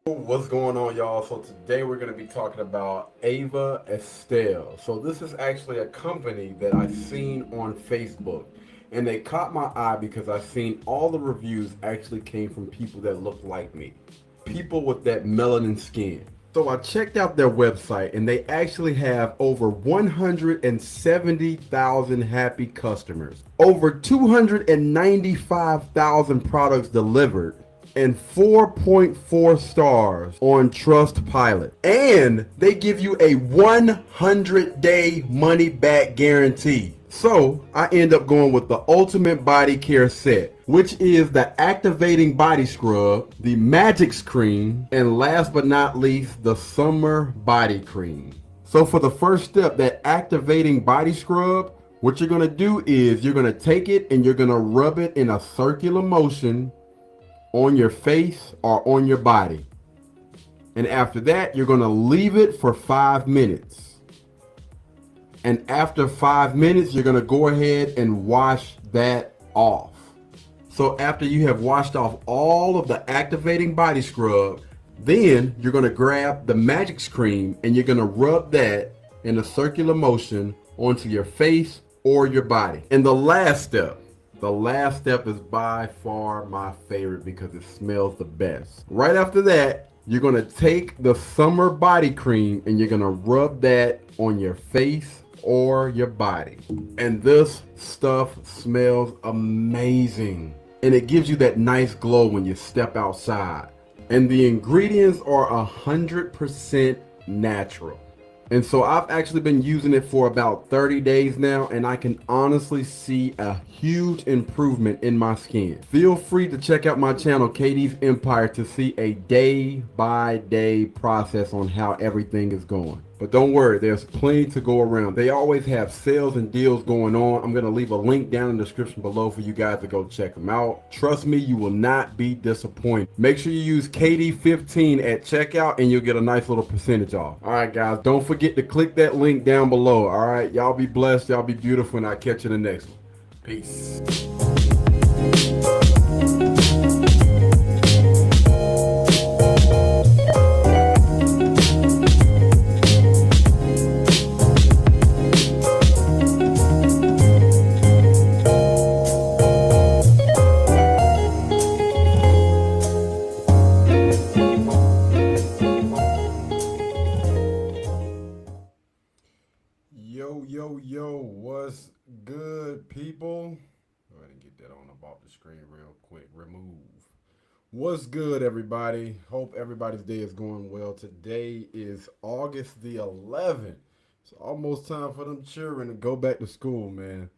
What's going on, y'all? So today we're going to be talking about Ava Estelle. So this is actually a company that I seen on Facebook, and they caught my eye because I seen all the reviews actually came from people that look like me, people with that melanin skin. So I checked out their website, and they actually have over 170,000 happy customers, over 295,000 products delivered, and 4.4 stars on Trustpilot. And they give you a 100-day money back guarantee. So I end up going with the Ultimate Body Care Set, which is the activating body scrub, the magic cream, and last but not least, the summer body cream. So for the first step, that activating body scrub, what you're gonna do is you're gonna take it and you're gonna rub it in a circular motion on your face or on your body. And after that, you're gonna leave it for 5 minutes. And after 5 minutes, you're gonna go ahead and wash that off. So after you have washed off all of the activating body scrub, then you're gonna grab the magic cream and you're gonna rub that in a circular motion onto your face or your body. And the last step is by far my favorite because it smells the best. Right after that, you're gonna take the summer body cream and you're gonna rub that on your face or your body. And this stuff smells amazing. And it gives you that nice glow when you step outside. And the ingredients are 100% natural. And so I've actually been using it for about 30 days now, and I can honestly see a huge improvement in my skin. Feel free to check out my channel, KD's Empire, to see a day-by-day process on how everything is going. But don't worry, there's plenty to go around. They always have sales and deals going on. I'm going to leave a link down in the description below for you guys to go check them out. Trust me, you will not be disappointed. Make sure you use KD15 at checkout and you'll get a nice little percentage off. All right, guys, don't forget to click that link down below. All right, y'all be blessed, y'all be beautiful, and I'll catch you in the next one. Peace. Yo, what's good, people? Go ahead and get that on above the screen real quick. Remove. What's good, everybody? Hope everybody's day is going well. Today is August the 11th. It's almost time for them children to go back to school, man.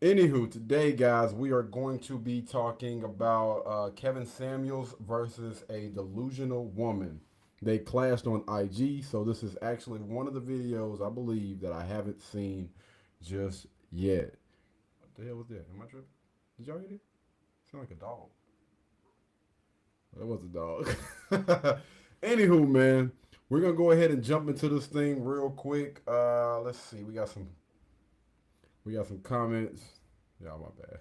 Anywho, today, guys, we are going to be talking about Kevin Samuels versus a delusional woman. They clashed on IG, so this is actually one of the videos, I believe, that I haven't seen just yet. What the hell was that? Am I tripping? Did y'all hear it? Sound like a dog. That was a dog. Anywho, man, we're gonna go ahead and jump into this thing real quick. Let's see. We got some comments. Y'all, my bad.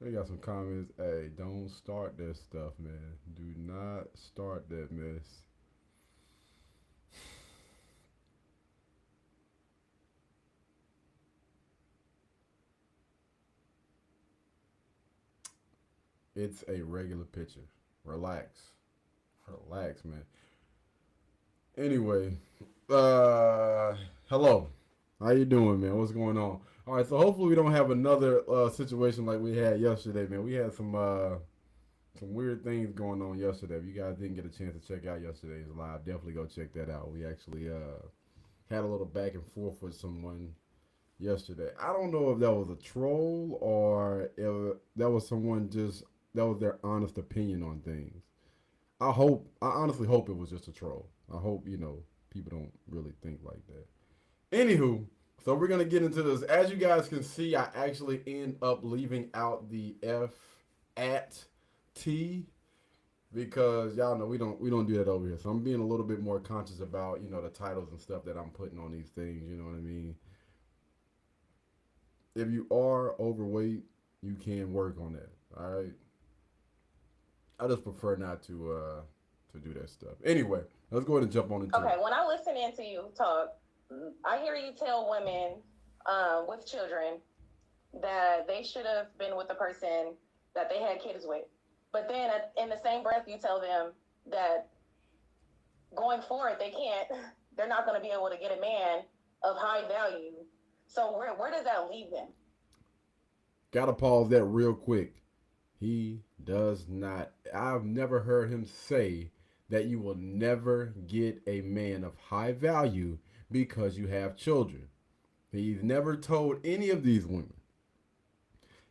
We got some comments. Hey, don't start that stuff, man. Do not start that mess. It's a regular picture. Relax. Relax, man. Anyway, hello. How you doing, man? What's going on? All right, so hopefully we don't have another situation like we had yesterday, man. We had some weird things going on yesterday. If you guys didn't get a chance to check out yesterday's live, definitely go check that out. We actually had a little back and forth with someone yesterday. I don't know if that was a troll or if that was someone just that was their honest opinion on things. I honestly hope it was just a troll. I hope, people don't really think like that. Anywho, so we're gonna get into this. As you guys can see, I actually end up leaving out the F at T because y'all know we don't do that over here. So I'm being a little bit more conscious about, the titles and stuff that I'm putting on these things, you know what I mean? If you are overweight, you can work on that. All right. I just prefer not to. to do that stuff. Anyway, let's go ahead and jump on into Okay, it. when I listen into you talk, I hear you tell women with children that they should have been with the person that they had kids with. But then in the same breath, you tell them that going forward, they can't, they're not going to be able to get a man of high value. So where does that leave them? Gotta pause that real quick. He does not. I've never heard him say that you will never get a man of high value because you have children. He's never told any of these women,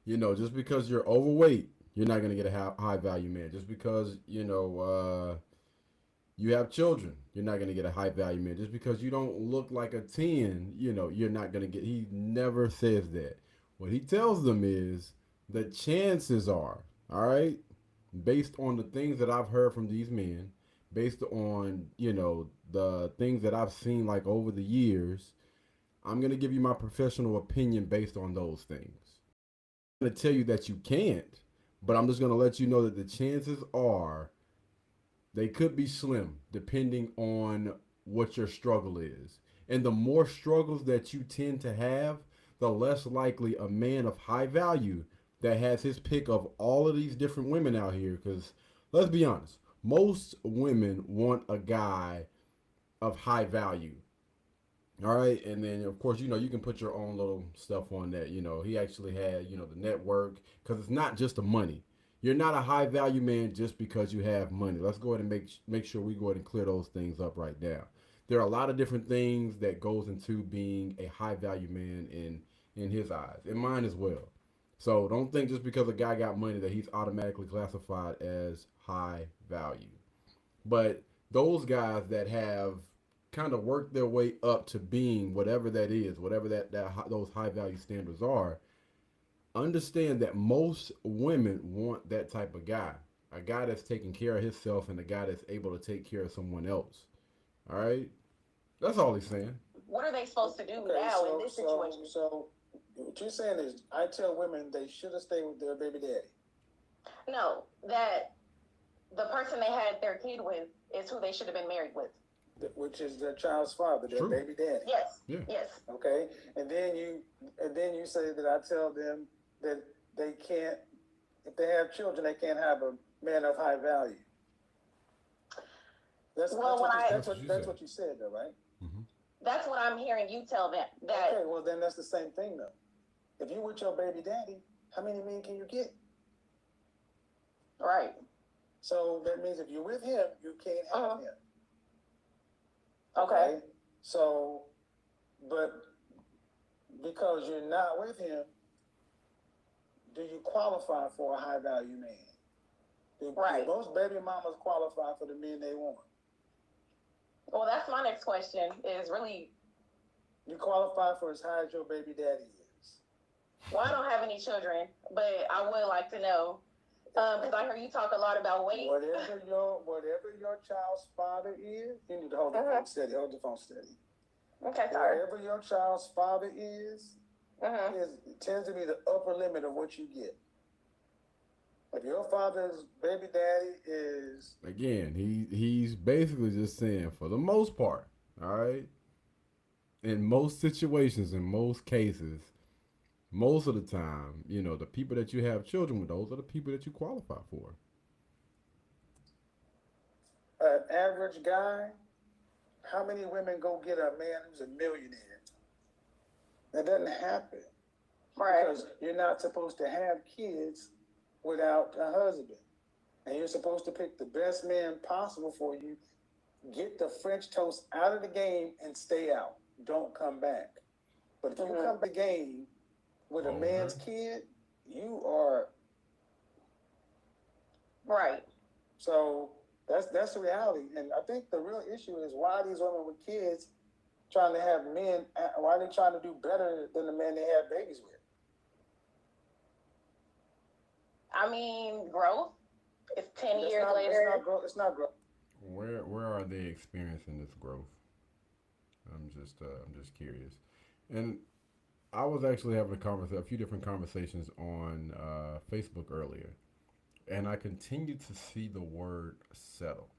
just because you're overweight, you're not going to get a high value man. Just because, you have children, you're not going to get a high value man. Just because you don't look like a 10, you're not going to get. He never says that. What he tells them is the chances are, all right, based on the things that I've heard from these men, based on, the things that I've seen like over the years, I'm going to give you my professional opinion based on those things. I'm going to tell you that you can't, but I'm just going to let you know that the chances are they could be slim depending on what your struggle is. And the more struggles that you tend to have, the less likely a man of high value that has his pick of all of these different women out here. Because let's be honest, most women want a guy of high value. All right, and then of course you can put your own little stuff on that. He actually had the network because it's not just the money. You're not a high value man just because you have money. Let's go ahead and make sure we go ahead and clear those things up right now. There are a lot of different things that goes into being a high value man in his eyes, in mine as well. So don't think just because a guy got money that he's automatically classified as high value. But those guys that have kind of worked their way up to being whatever that is, whatever those high value standards are, understand that most women want that type of guy. A guy that's taking care of himself and a guy that's able to take care of someone else. All right? That's all he's saying. What are they supposed to do now in this situation? So what you're saying is, I tell women they should have stayed with their baby daddy. No, that the person they had their kid with is who they should have been married with. Which is their child's father, their baby daddy. Yes. Yeah. Yes. Okay, and then you say that I tell them that they can't, if they have children, they can't have a man of high value. That's what you said, though, right? Mm-hmm. That's what I'm hearing you tell them. That Okay, well then that's the same thing, though. If you with your baby daddy, how many men can you get? right. So that means if you're with him, you can't have him. Okay. So, but because you're not with him, do you qualify for a high value man? Do most baby mamas qualify for the men they want? Well, that's my next question. Is really, you qualify for as high as your baby daddy is? Well, I don't have any children, but I would like to know because I heard you talk a lot about weight. Whatever your child's father is, you need to hold the phone steady. Hold the phone steady. Okay, sorry. Whatever your child's father is tends to be the upper limit of what you get. If your father's baby daddy is, again, he's basically just saying for the most part, all right, in most situations, in most cases, most of the time, the people that you have children with, those are the people that you qualify for. an average guy, how many women go get a man who's a millionaire? That doesn't happen. Right. Because you're not supposed to have kids without a husband. And you're supposed to pick the best man possible for you. Get the French toast out of the game and stay out. Don't come back. But if you come to the game with a man's kid, you are right. So that's the reality. And I think the real issue is why these women with kids trying to have men, why are they trying to do better than the men they have babies with? I mean, growth. It's 10 years later. It's not growth. Where are they experiencing this growth? I'm just curious. And I was actually having a few different conversations on Facebook earlier, and I continued to see the word settle.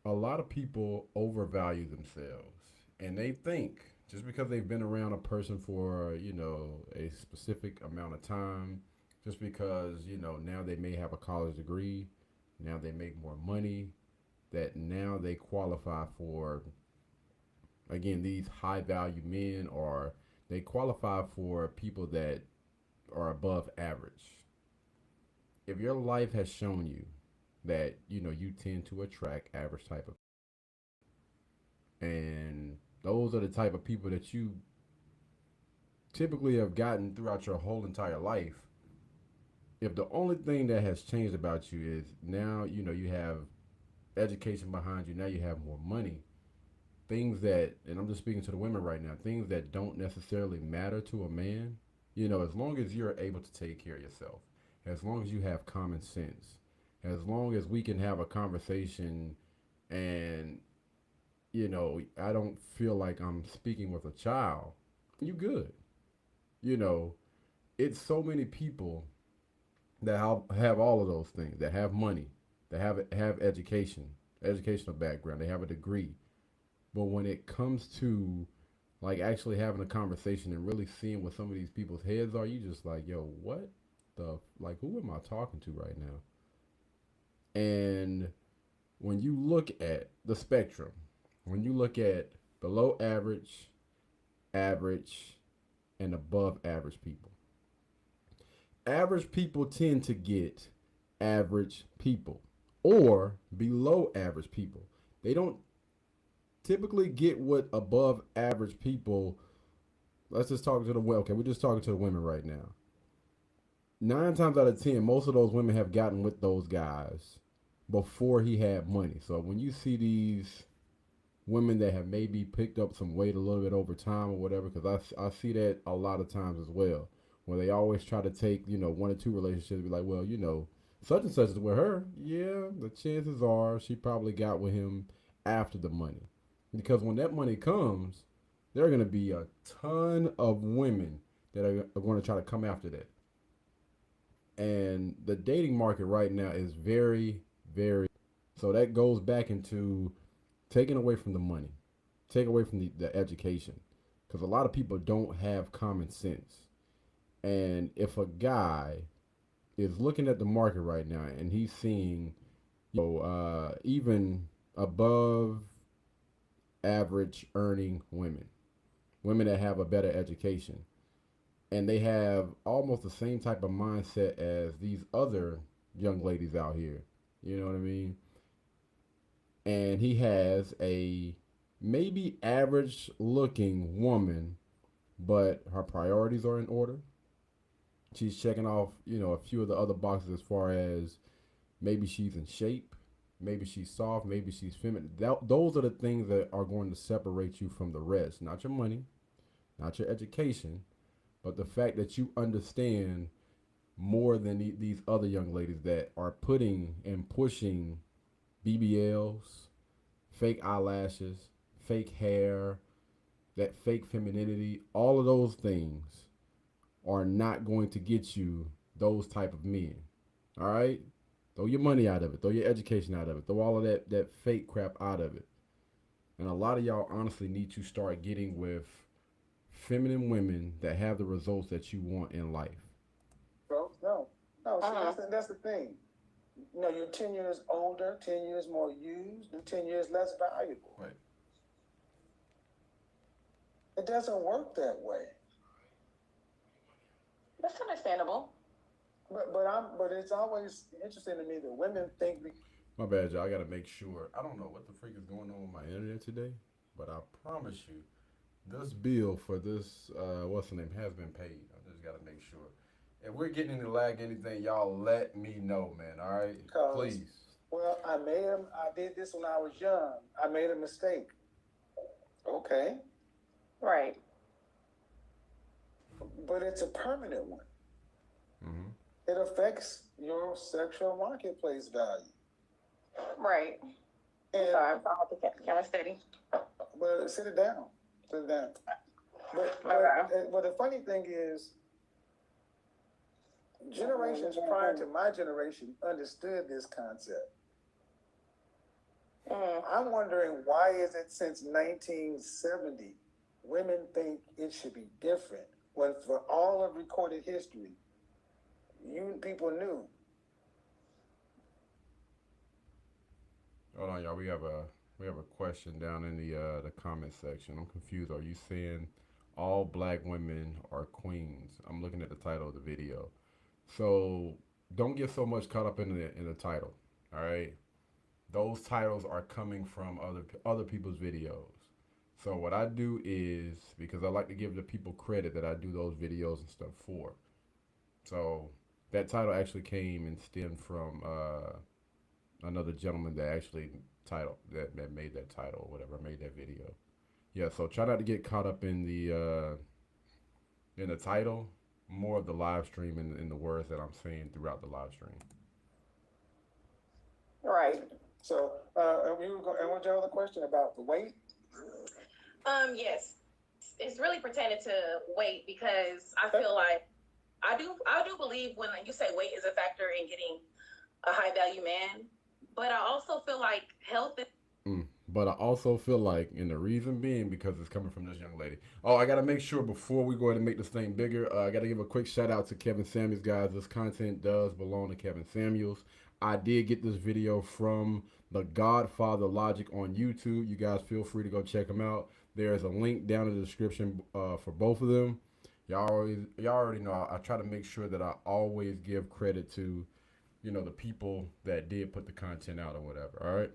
a lot of people overvalue themselves, and they think just because they've been around a person for a specific amount of time, just because now they may have a college degree, now they make more money, that now they qualify for, again, these high value men, or they qualify for people that are above average. If your life has shown you that you tend to attract average type of, and those are the type of people that you typically have gotten throughout your whole entire life, if the only thing that has changed about you is now you have education behind you, now you have more money, things that, and I'm just speaking to the women right now, things that don't necessarily matter to a man, as long as you're able to take care of yourself, as long as you have common sense, as long as we can have a conversation, and I don't feel like I'm speaking with a child, you good. You know, it's so many people that have all of those things, that have money, that have education, educational background, they have a degree. But when it comes to like actually having a conversation and really seeing what some of these people's heads are, you just like, yo, what the, like, who am I talking to right now? And when you look at the spectrum, when you look at below average, average, and above average people, average people tend to get average people or below average people. They don't typically get what above average people. Let's just talk to the well. Okay, we're just talking to the women right now. 9 times out of 10, most of those women have gotten with those guys before he had money. So when you see these women that have maybe picked up some weight a little bit over time or whatever, because I see that a lot of times as well, where they always try to take, one or two relationships, be like, well, such and such is with her. Yeah, the chances are she probably got with him after the money. Because when that money comes, there are going to be a ton of women that are going to try to come after that. And the dating market right now is very, very. So that goes back into taking away from the money, take away from the education. Because a lot of people don't have common sense. And if a guy is looking at the market right now and he's seeing, even above average earning women, women that have a better education, and they have almost the same type of mindset as these other young ladies out here, you know what I mean? And he has a maybe average looking woman, but her priorities are in order. She's checking off, a few of the other boxes as far as maybe she's in shape, maybe she's soft, maybe she's feminine. Those are the things that are going to separate you from the rest. Not your money, not your education, but the fact that you understand more than these other young ladies that are putting and pushing BBLs, fake eyelashes, fake hair, that fake femininity. All of those things are not going to get you those type of men. All right? Throw your money out of it. Throw your education out of it. Throw all of that fake crap out of it. And a lot of y'all honestly need to start getting with feminine women that have the results that you want in life. Bro, no. See, that's the thing. You're 10 years older, 10 years more used, and 10 years less valuable. Right. It doesn't work that way. That's understandable. But it's always interesting to me that women think My bad, y'all. I gotta make sure. I don't know what the freak is going on with my internet today, but I promise you, this bill for this what's the name has been paid. I just gotta make sure. If we're getting any lag, anything, y'all let me know, man. All right, please. Well, I did this when I was young. I made a mistake. Okay. Right. But it's a permanent one. Mm-hmm. It affects your sexual marketplace value. Right. And Sorry, I'm kind of steady. well, sit it down. But the funny thing is, generations prior to my generation understood this concept. I'm wondering, why is it since 1970 women think it should be different when for all of recorded history, you people knew. Hold on, y'all. We have a question down in the comment section. I'm confused. Are you saying all black women are queens? I'm looking at the title of the video. So don't get so much caught up in the title. All right. Those titles are coming from other people's videos. So what I do is, because I like to give the people credit that I do those videos and stuff for. So that title actually came and stemmed from another gentleman that actually that made that title or whatever, made that video. Yeah, so try not to get caught up in the title, more of the live stream and in the words that I'm saying throughout the live stream. Right. So, and what's your other question about the weight? Yes, it's really pertaining to weight because I feel like I do believe when you say weight is a factor in getting a high value man, but I also feel like health is. But I also feel like, and the reason being, because it's coming from this young lady. Oh, I got to make sure before we go ahead and make this thing bigger, I got to give a quick shout out to Kevin Samuels, guys. This content does belong to Kevin Samuels. I did get this video from the Godfather Logic on YouTube. You guys feel free to go check them out. There's a link down in the description for both of them. Y'all already know I try to make sure that I always give credit to, the people that did put the content out or whatever. All right.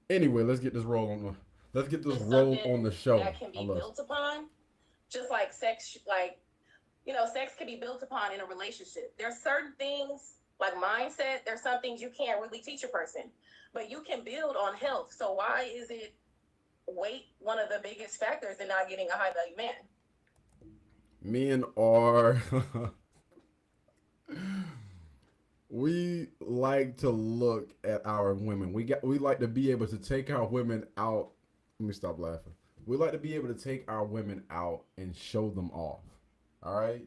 Anyway, let's get this roll on the show. That can be built upon, just like sex. Sex can be built upon in a relationship. There's certain things like mindset. There's some things you can't really teach a person, but you can build on health. So why is it weight one of the biggest factors in not getting a high value man? Men are we like to look at our women. We like to be able to take our women out. Let me stop laughing. We like to be able to take our women out and show them off. All right.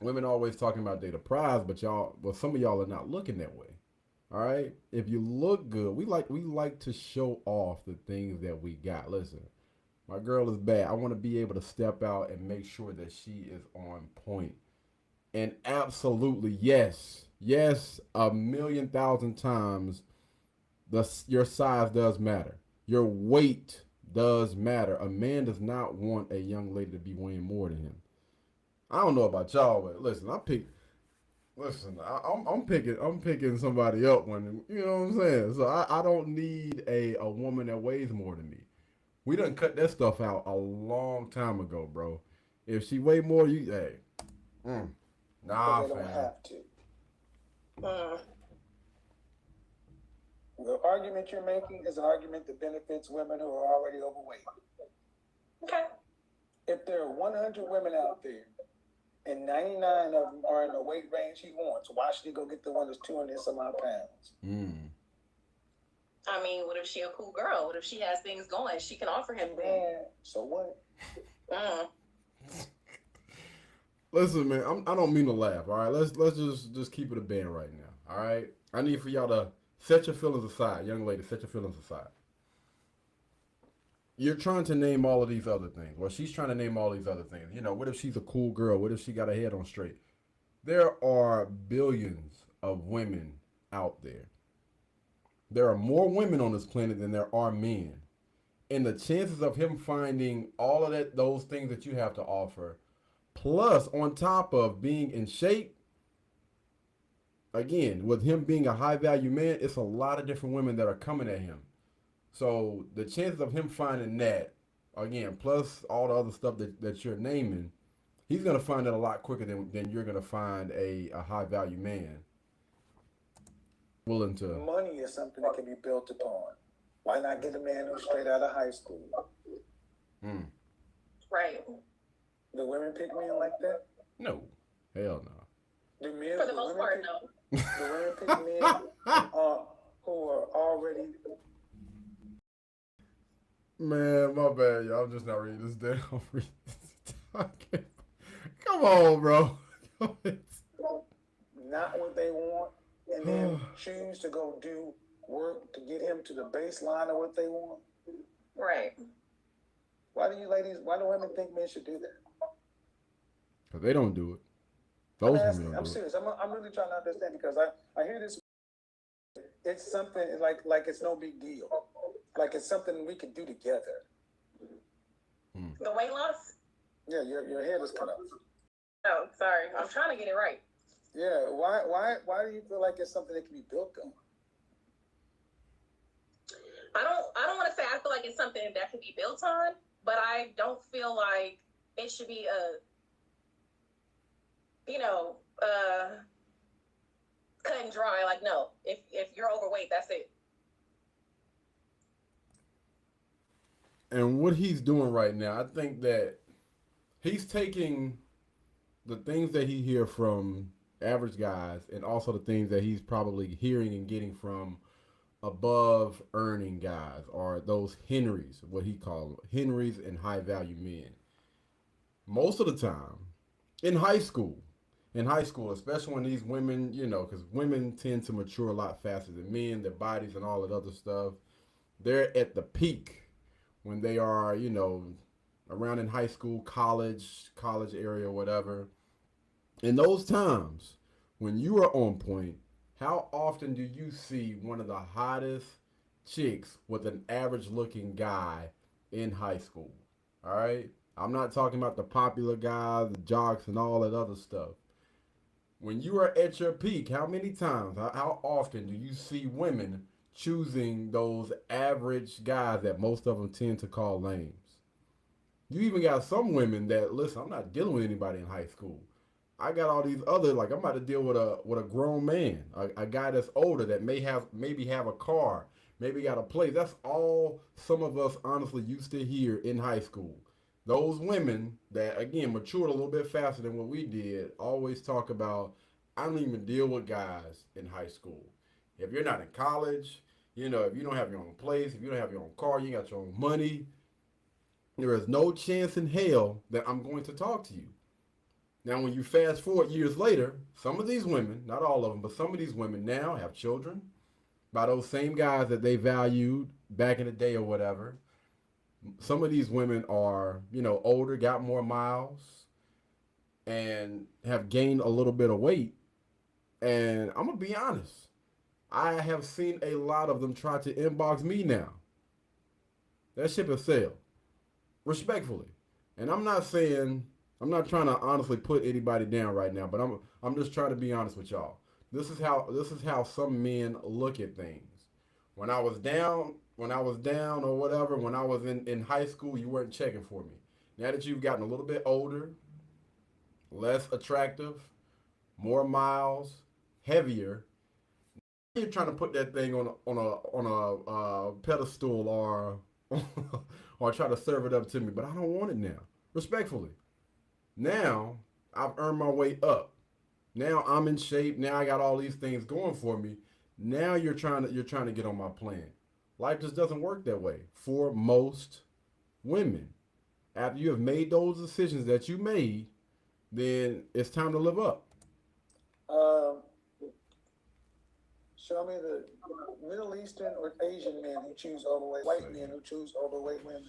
Women always talking about they the prize, but some of y'all are not looking that way. All right. If you look good, we like to show off the things that we got. Listen, my girl is bad. I want to be able to step out and make sure that she is on point. And absolutely, yes, 1,000,000 times, your size does matter. Your weight does matter. A man does not want a young lady to be weighing more than him. I don't know about y'all, but listen, I'm picking somebody up when, you know what I'm saying. So I don't need a woman that weighs more than me. We done cut that stuff out a long time ago, bro. If she weigh more, nah, they don't fam. have to. The argument you're making is an argument that benefits women who are already overweight. Okay. If there are 100 women out there and 99 of them are in the weight range he wants, why should he go get the one that's 200 some odd pounds? I mean, what if she a cool girl? What if she has things going? She can offer him things. Man, so what? Listen, man, I don't mean to laugh. All right, let's just keep it a band right now. All right, I need for y'all to set your feelings aside, young lady. Set your feelings aside. You're trying to name all of these other things. Well, she's trying to name all these other things. What if she's a cool girl? What if she got her head on straight? There are billions of women out there. There are more women on this planet than there are men. And the chances of him finding all of those things that you have to offer, plus on top of being in shape, again, with him being a high value man, it's a lot of different women that are coming at him. So the chances of him finding that, again, plus all the other stuff that you're naming, he's going to find it a lot quicker than you're going to find a high value man willing to. Money is something that can be built upon. Why not get a man who's straight out of high school? Right. Do women pick men like that? No. Hell no. Do men, For the most part, no. Do women pick men who are already... Man, my bad, y'all. I'm just not reading this down. Come on, bro. Not what they want, and then choose to go do work to get him to the baseline of what they want? Right. Why do women think men should do that? Because they don't do it. I'm Those asking. women I'm don't do serious. I'm really trying to understand because I hear this. It's something like it's no big deal. Like it's something we can do together. The weight loss? Yeah, your head is cut off. Oh, sorry. I'm trying to get it right. Yeah. Why do you feel like it's something that can be built on? I don't want to say I feel like it's something that can be built on, but I don't feel like it should be cut and dry. Like, no, if you're overweight, that's it. And what he's doing right now, I think that he's taking the things that he hear from average guys and also the things that he's probably hearing and getting from above earning guys or those Henrys, what he calls Henrys and high value men. Most of the time in high school, especially when these women, because women tend to mature a lot faster than men, their bodies and all that other stuff, they're at the peak when they are, around in high school, college area, whatever. In those times when you are on point, how often do you see one of the hottest chicks with an average looking guy in high school? All right? I'm not talking about the popular guys, the jocks, and all that other stuff. When you are at your peak, how many times, how often do you see women choosing those average guys that most of them tend to call lames? You even got some women that, listen, I'm not dealing with anybody in high school. I got all these other, like I'm about to deal with a grown man, a guy that's older that maybe have a car, maybe got a place. That's all some of us honestly used to hear in high school. Those women that again matured a little bit faster than what we did always talk about, I don't even deal with guys in high school. If you're not in college, if you don't have your own place, if you don't have your own car, you got your own money, there is no chance in hell that I'm going to talk to you. Now, when you fast forward years later, some of these women, not all of them, but some of these women now have children by those same guys that they valued back in the day or whatever. Some of these women are, older, got more miles, and have gained a little bit of weight. And I'm going to be honest, I have seen a lot of them try to inbox me now. That ship has sailed, respectfully. And I'm not trying to honestly put anybody down right now, but I'm just trying to be honest with y'all. This is how some men look at things. When I was down or whatever, when I was in high school, you weren't checking for me. Now that you've gotten a little bit older, less attractive, more miles, heavier, you're trying to put that thing on a pedestal or or try to serve it up to me, but I don't want it now. Respectfully. Now I've earned my way up. Now I'm in shape. Now I got all these things going for me. Now you're trying to get on my plan. Life just doesn't work that way for most women. After you have made those decisions that you made, then it's time to live up. Show me the Middle Eastern or Asian men who choose overweight, white men who choose overweight women.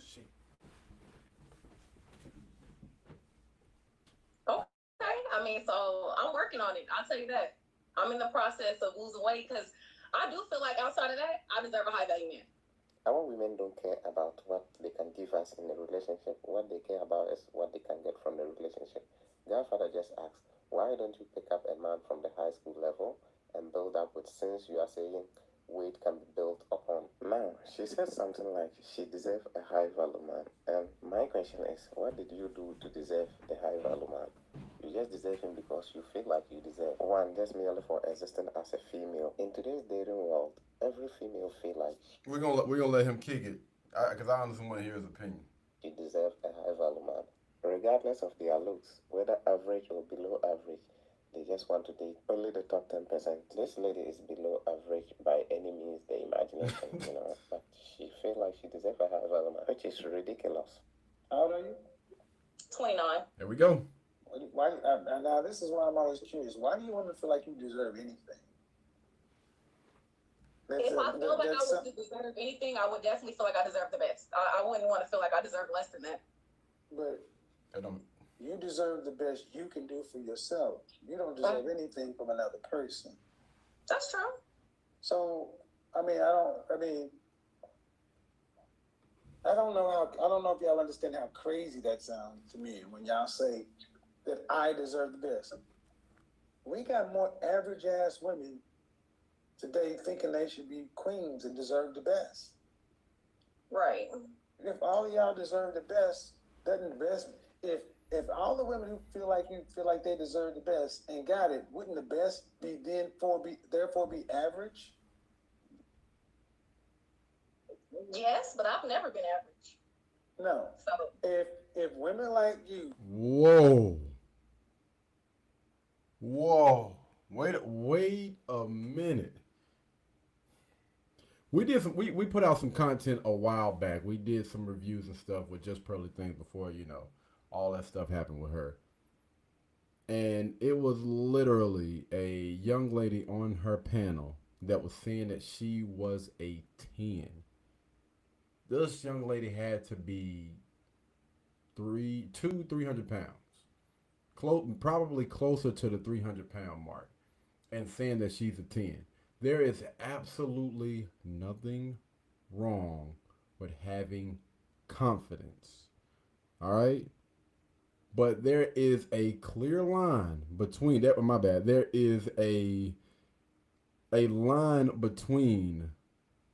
Okay. I mean, so I'm working on it. I'll tell you that. I'm in the process of losing weight because I do feel like outside of that, I deserve a high value man. Our women don't care about what they can give us in a relationship. What they care about is what they can get from the relationship. Godfather just asked, why don't you pick up a man from the high school level and build up with, since you are saying weight can be built upon? Now, she said something like she deserves a high value man. And my question is, what did you do to deserve the high value man? You just deserve him because you feel like you deserve one just merely for existing as a female. In today's dating world, every female feel like We're gonna let him kick it because I honestly want to hear his opinion. she deserves a high value man, regardless of their looks, whether average or below average. They just want to date only the top 10%. This lady is below average by any means the imagination, but she feel like she deserves a high value man, which is ridiculous. How old are you? 29. There we go. Why? Now this is why I'm always curious. Why do you want to feel like you deserve anything? If I feel like I was to deserve anything, I would definitely feel like I deserve the best. I wouldn't want to feel like I deserve less than that. But I don't. you deserve the best you can do for yourself. You don't deserve anything from another person. That's true. So, I don't know if y'all understand how crazy that sounds to me when y'all say that I deserve the best. We got more average ass women today thinking they should be queens and deserve the best. Right. If all of y'all deserve the best, doesn't the best if all the women who feel like they deserve the best and got it, wouldn't the best therefore be average? Yes, but I've never been average. No. So if women like you, Whoa. Wait a minute. We put out some content a while back. We did some reviews and stuff with Just Pearly Things before, all that stuff happened with her. And it was literally a young lady on her panel that was saying that she was a 10. This young lady had to be 300 pounds. Probably closer to the 300-pound mark. And saying that she's a 10. There is absolutely nothing wrong with having confidence. All right? But there is a clear line between that. My bad. There is a line between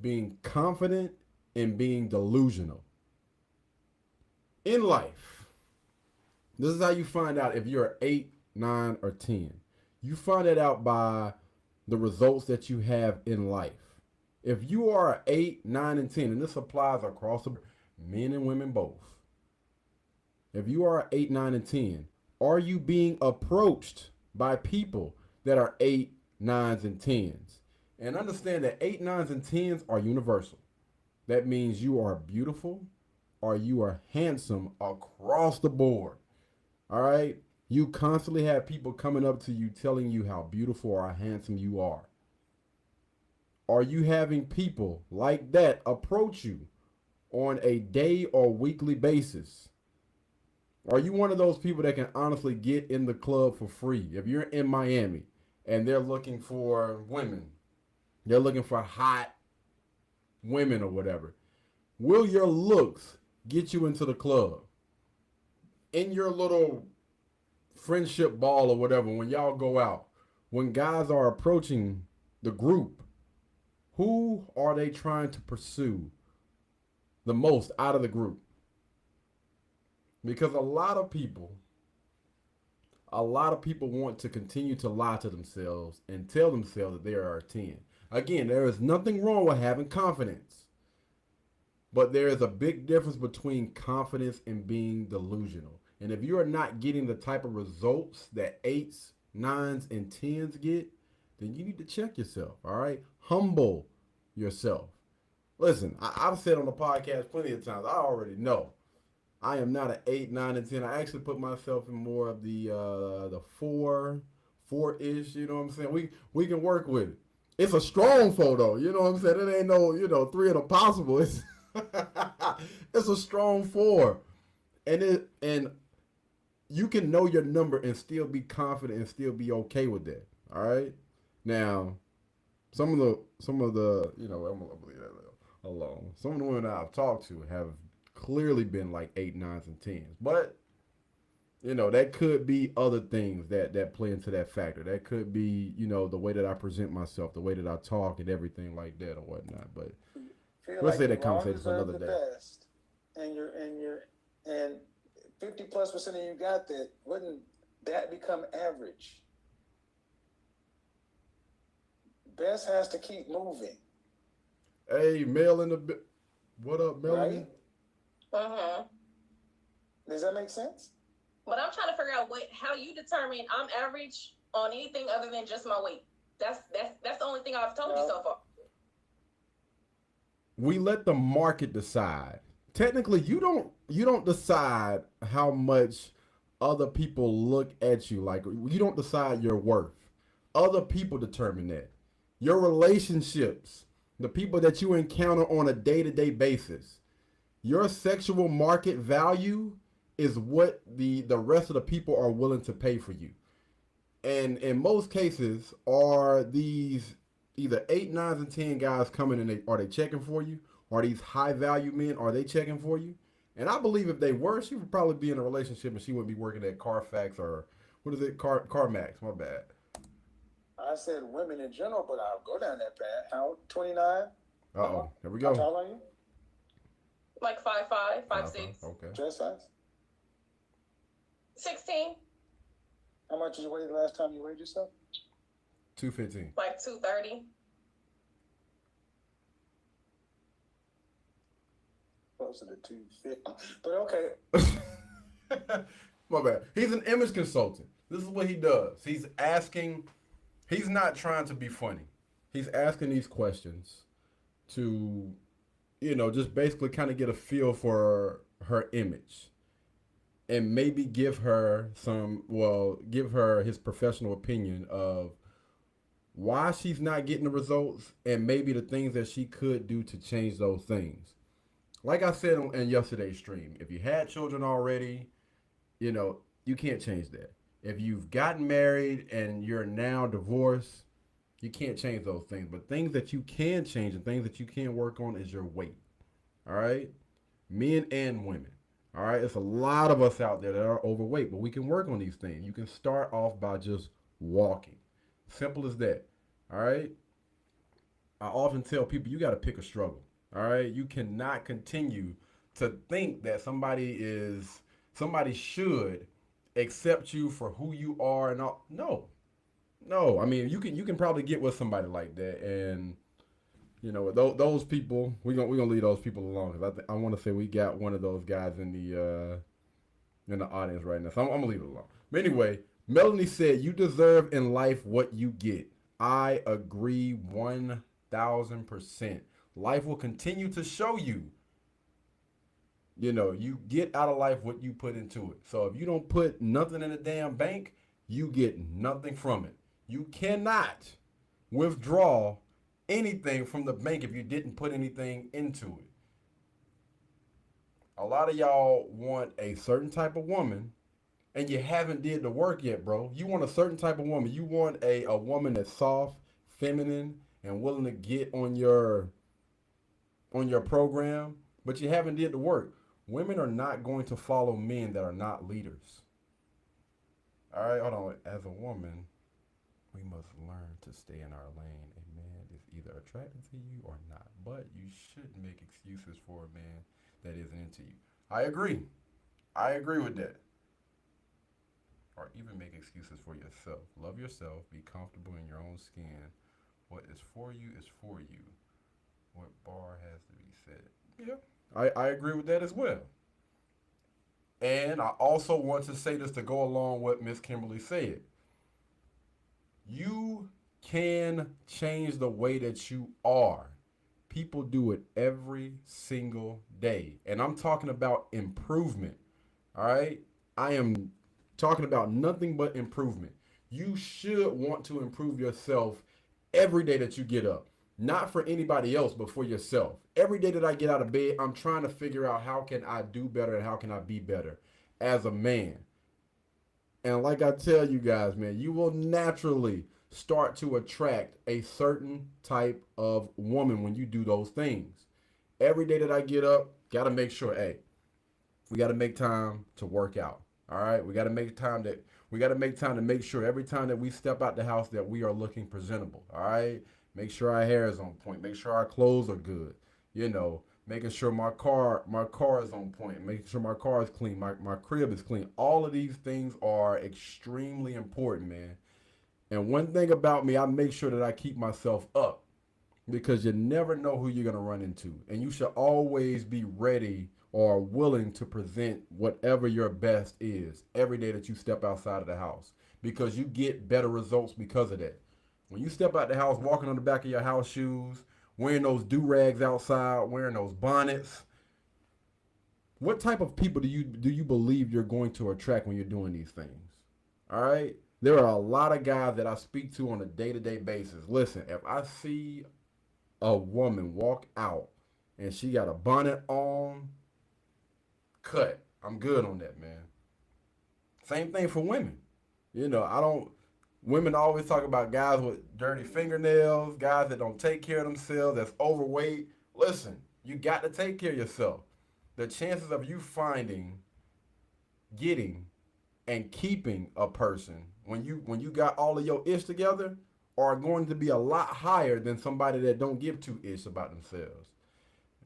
being confident and being delusional. In life, this is how you find out if you're 8, 9, or 10. You find it out by the results that you have in life. If you are an 8, 9, and 10, and this applies across the men and women both. If you are 8, 9, and 10, are you being approached by people that are 8, 9s, and 10s? And understand that 8, 9s, and 10s are universal. That means you are beautiful or you are handsome across the board. All right? You constantly have people coming up to you telling you how beautiful or how handsome you are. Are you having people like that approach you on a day or weekly basis? Are you one of those people that can honestly get in the club for free? If you're in Miami and they're looking for women, they're looking for hot women or whatever, will your looks get you into the club? In your little friendship ball or whatever, when y'all go out, when guys are approaching the group, who are they trying to pursue the most out of the group? Because a lot of people want to continue to lie to themselves and tell themselves that they are a 10. Again, there is nothing wrong with having confidence, but there is a big difference between confidence and being delusional. And if you are not getting the type of results that 8s, 9s, and 10s get, then you need to check yourself, all right? Humble yourself. Listen, I've said on the podcast plenty of times, I already know I am not an 8, 9, and 10. I actually put myself in more of the 4-ish, you know what I'm saying? We can work with it. It's a strong photo, you know what I'm saying? It ain't no, 3 of the possible. It's it's a strong 4. And you can know your number and still be confident and still be okay with that. All right. Now, some of the, I'm gonna leave that alone. Some of the women that I've talked to have clearly been like 8, 9s, and 10s, but that could be other things that play into that factor. That could be, the way that I present myself, the way that I talk, and everything like that or whatnot. But let's say that conversation for another day. Best, and 50+% of you got that. Wouldn't that become average? Best has to keep moving. Hey, Mel in the what up, Melanie? Right? Does that make sense? But I'm trying to figure out how you determine I'm average on anything other than just my weight. That's the only thing I've told you so far. We let the market decide. Technically, you don't decide how much other people look at you. Like, you don't decide your worth. Other people determine that. Your relationships the people that you encounter on a day-to-day basis. Your sexual market value is what the rest of the people are willing to pay for you. And in most cases, are these either 8, 9s, and 10 guys coming and are they checking for you? Are these high value men? Are they checking for you? And I believe if they were, she would probably be in a relationship and she wouldn't be working at Carfax or what is it? CarMax. My bad. I said women in general, but I'll go down that path. How 29? Uh-oh. There we How go. tall are you? Like 5'5", 5'6", Okay. Dress size? 16, How much did you weigh the last time you weighed yourself? 215. like 230. Closer to 250. But okay. My bad. He's an image consultant. This is what he does. He's asking, he's not trying to be funny. He's asking these questions to, just basically kind of get a feel for her image and maybe give her his professional opinion of why she's not getting the results and maybe the things that she could do to change those things. Like I said in yesterday's stream, if you had children already, you can't change that. If you've gotten married and you're now divorced, you can't change those things. But things that you can change and things that you can work on is your weight. All right? Men and women. All right? It's a lot of us out there that are overweight, but we can work on these things. You can start off by just walking. Simple as that. All right? I often tell people you got to pick a struggle. All right? You cannot continue to think that somebody should accept you for who you are and all. No. I mean, you can probably get with somebody like that, and those people we're gonna leave those people alone because I want to say we got one of those guys in the audience right now, so I'm gonna leave it alone. But anyway, Melanie said you deserve in life what you get. I agree 1000%. Life will continue to show you. You get out of life what you put into it. So if you don't put nothing in the damn bank, you get nothing from it. You cannot withdraw anything from the bank if you didn't put anything into it. A lot of y'all want a certain type of woman and you haven't did the work yet, bro. You want a certain type of woman. You want a woman that's soft, feminine, and willing to get on your program, but you haven't did the work. Women are not going to follow men that are not leaders. All right, hold on. As a woman, we must learn to stay in our lane. A man is either attracted to you or not, but you shouldn't make excuses for a man that isn't into you. I agree. I agree with that. Or even make excuses for yourself. Love yourself. Be comfortable in your own skin. What is for you is for you. What bar has to be set? Yeah, I agree with that as well. And I also want to say this to go along with Miss Kimberly said. You can change the way that you are. People do it every single day. And I'm talking about improvement. All right? I am talking about nothing but improvement. You should want to improve yourself every day that you get up. Not for anybody else, but for yourself. Every day that I get out of bed, I'm trying to figure out how can I do better and how can I be better as a man. And like I tell you guys, man, you will naturally start to attract a certain type of woman when you do those things. Every day that I get up, got to make sure, hey, we got to make time to work out. All right, we got to make time to make sure every time that we step out the house that we are looking presentable. All right, make sure our hair is on point. Make sure our clothes are good. Making sure my car is on point. Making sure my car is clean. My crib is clean. All of these things are extremely important, man. And one thing about me, I make sure that I keep myself up because you never know who you're going to run into. And you should always be ready or willing to present whatever your best is every day that you step outside of the house because you get better results because of that. When you step out the house, walking on the back of your house shoes, wearing those do-rags outside, wearing those bonnets, what type of people do you believe you're going to attract when you're doing these things? All right? There are a lot of guys that I speak to on a day-to-day basis. Listen, if I see a woman walk out and she got a bonnet on, cut. I'm good on that, man. Same thing for women. You know, I don't. Women always talk about guys with dirty fingernails, guys that don't take care of themselves, that's overweight. Listen, you got to take care of yourself. The chances of you finding, getting, and keeping a person when you got all of your ish together are going to be a lot higher than somebody that don't give two ish about themselves.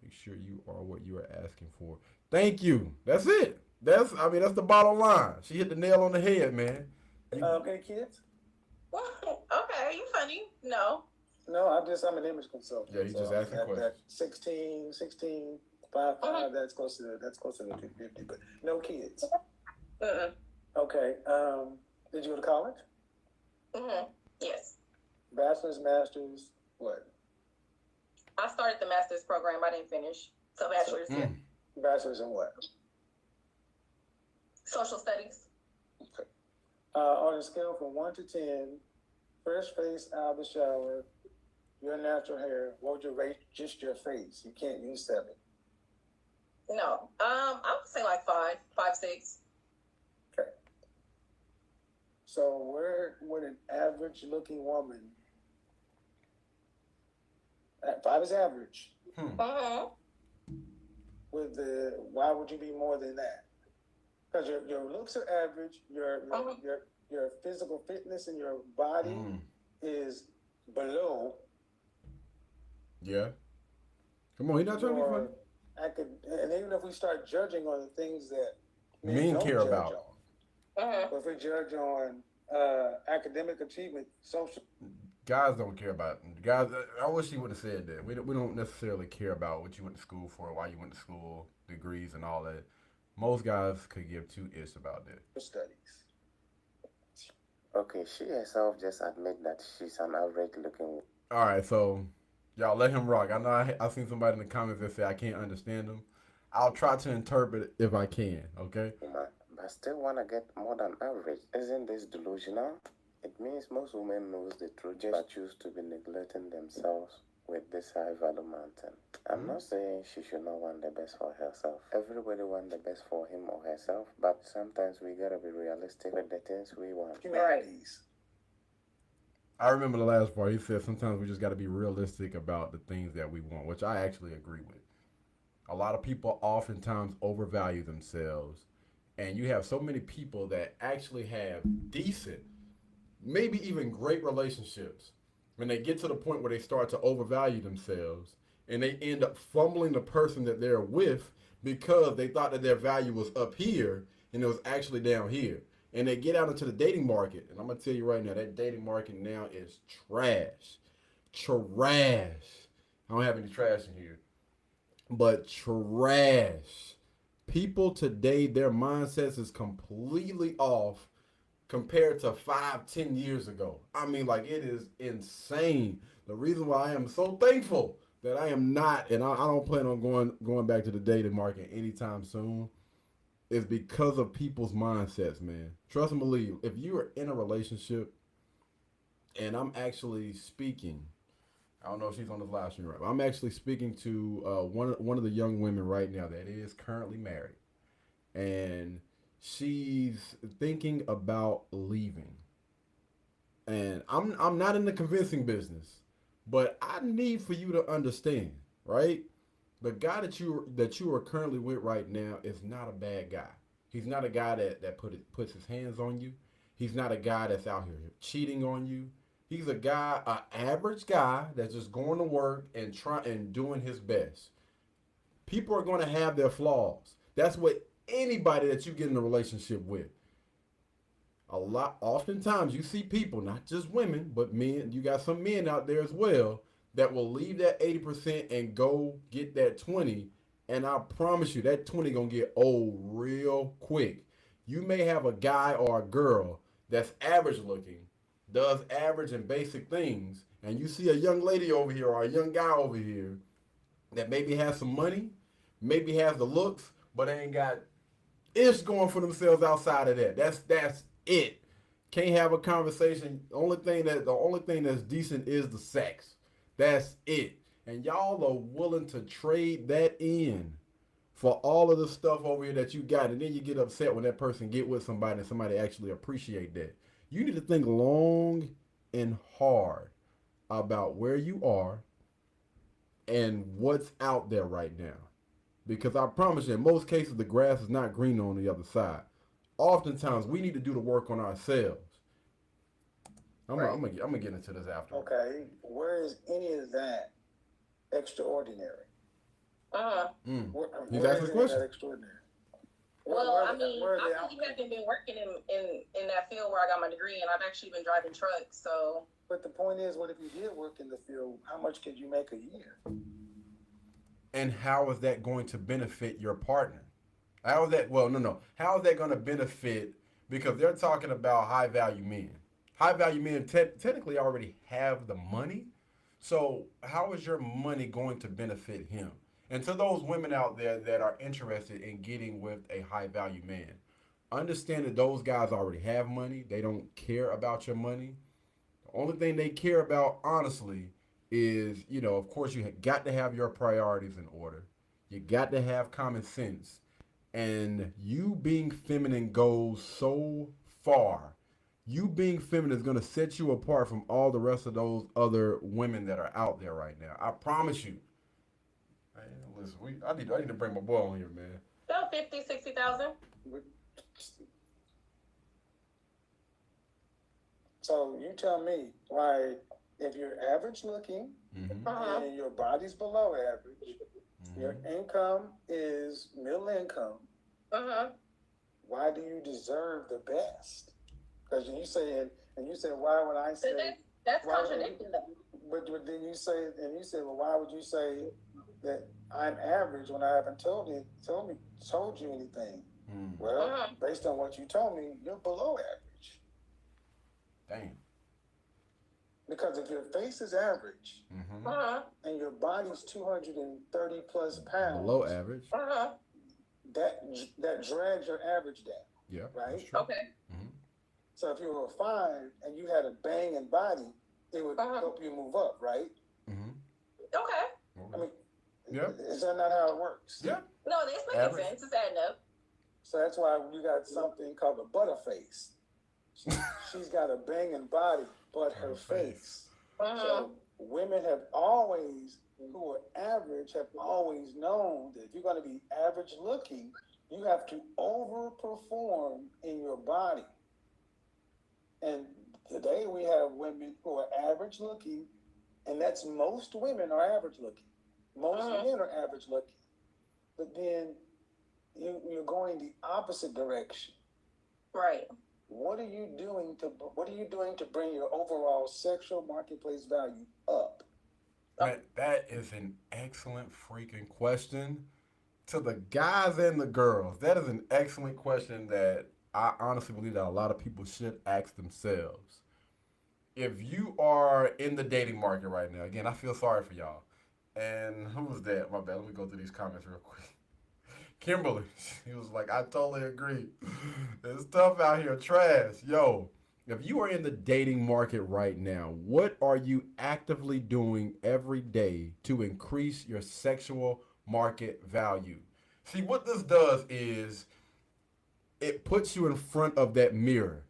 Make sure you are what you are asking for. Thank you. That's it. That's the bottom line. She hit the nail on the head, man. Okay, kids? Okay, you funny. No. No, I'm an image consultant. Yeah, he's just asking questions. That 16, 5, that's close to the 250, but no kids. Okay. Did you go to college? Yes. Bachelor's, master's, what? I started the master's program. I didn't finish. So bachelor's, yeah. Bachelor's in what? Social studies. Okay. On a scale from 1 to 10, fresh face out of the shower, your natural hair, what would you rate just your face? You can't use 7. No. I would say like 5, 6. Okay. So where would an average looking woman, 5 is average, why would you be more than that? Because your looks are average, your physical fitness in your body is below. Yeah. Come on, he's not trying to be funny. And even if we start judging on the things that men care about, but if we judge on academic achievement, social. Guys don't care about it. Guys, I wish he would have said that. We don't necessarily care about what you went to school for, why you went to school, degrees, and all that. Most guys could give two ish about that. Studies. Okay, she herself just admit that she's an average looking. All right, so y'all let him rock. I know I seen somebody in the comments that say I can't understand him. I'll try to interpret it if I can, okay? But still want to get more than average. Isn't this delusional? It means most women knows the truth but choose to be neglecting themselves with this high value mountain. I'm not saying she should not want the best for herself. Everybody want the best for him or herself, but sometimes we gotta be realistic with the things we want. Right. I remember the last part. He said sometimes we just got to be realistic about the things that we want, which I actually agree with. A lot of people oftentimes overvalue themselves, and you have so many people that actually have decent, maybe even great relationships. When they get to the point where they start to overvalue themselves, and they end up fumbling the person that they're with because they thought that their value was up here and it was actually down here. And they get out into the dating market. And I'm going to tell you right now, that dating market now is trash. Trash. I don't have any trash in here. But trash. People today, their mindsets is completely off compared to 5-10 years ago. I mean, like, it is insane. The reason why I am so thankful that I am not, and I don't plan on going back to the dating market anytime soon, is because of people's mindsets, man. Trust and believe. If you are in a relationship, and I'm actually speaking, I don't know if she's on this live stream right, but I'm actually speaking to one of the young women right now that is currently married, and she's thinking about leaving. And I'm not in the convincing business, but I need for you to understand, right? The guy that you are currently with right now is not a bad guy. He's not a guy that puts his hands on you. He's not a guy that's out here cheating on you. He's an average guy that's just going to work and doing his best. People are going to have their flaws. That's what anybody that you get in a relationship with. Oftentimes you see people, not just women, but men. You got some men out there as well that will leave that 80% and go get that 20. And I promise you, that 20 gonna get old real quick. You may have a guy or a girl that's average looking, does average and basic things, and you see a young lady over here or a young guy over here that maybe has some money, maybe has the looks, but ain't got ish going for themselves outside of that. That's it. Can't have a conversation. The only thing that's decent is the sex. That's it. and y'all are willing to trade that in for all of the stuff over here that you got, and then you get upset when that person get with somebody and somebody actually appreciate that. You need to think long and hard about where you are and what's out there right now. Because I promise you, in most cases, the grass is not green on the other side. Oftentimes, we need to do the work on ourselves. I'm gonna get into this after. Okay, where is any of that extraordinary? He's asking the question. Extraordinary. Well, I mean, I really haven't been working in that field where I got my degree, and I've actually been driving trucks. So, but the point is, what if you did work in the field? How much could you make a year? And how is that going to benefit your partner? How is that? Well, no. How is that going to benefit? Because they're talking about high value men. High value men technically already have the money. So how is your money going to benefit him? And to those women out there that are interested in getting with a high value man, understand that those guys already have money. They don't care about your money. The only thing they care about, honestly, is, of course, you got to have your priorities in order. You got to have common sense. And you being feminine goes so far. You being feminine is going to set you apart from all the rest of those other women that are out there right now. I promise you. Hey, listen, I need to bring my boy on here, man. About 50, 60,000. So you tell me why, if you're average looking and your body's below average, your income is middle income, why do you deserve the best? Because you said, why would I say? That's contradicting them. But then you said, well, why would you say that I'm average when I haven't told you anything? Well, based on what you told me, you're below average. Damn. Because if your face is average and your body's 230 plus pounds, below average, that drags your average down. Yeah. Right. Okay. So if you were 5 and you had a banging body, it would help you move up, right? Okay. I mean, yeah. Is that not how it works? Yeah. No, this making sense. It's adding up. So that's why you got something called a butterface. She's got a banging body, but her face. So women who are average, have always known that if you're going to be average looking, you have to overperform in your body. And today we have women who are average looking, and that's most women are average looking. Most men are average looking. But then you're going the opposite direction. Right. What are you doing to bring your overall sexual marketplace value up? That is an excellent freaking question. To the guys and the girls, that is an excellent question that I honestly believe that a lot of people should ask themselves. If you are in the dating market right now, again, I feel sorry for y'all. And who was that? My bad. Let me go through these comments real quick. Kimberly, he was like, I totally agree. It's tough out here, trash. Yo, if you are in the dating market right now, what are you actively doing every day to increase your sexual market value? See, what this does is it puts you in front of that mirror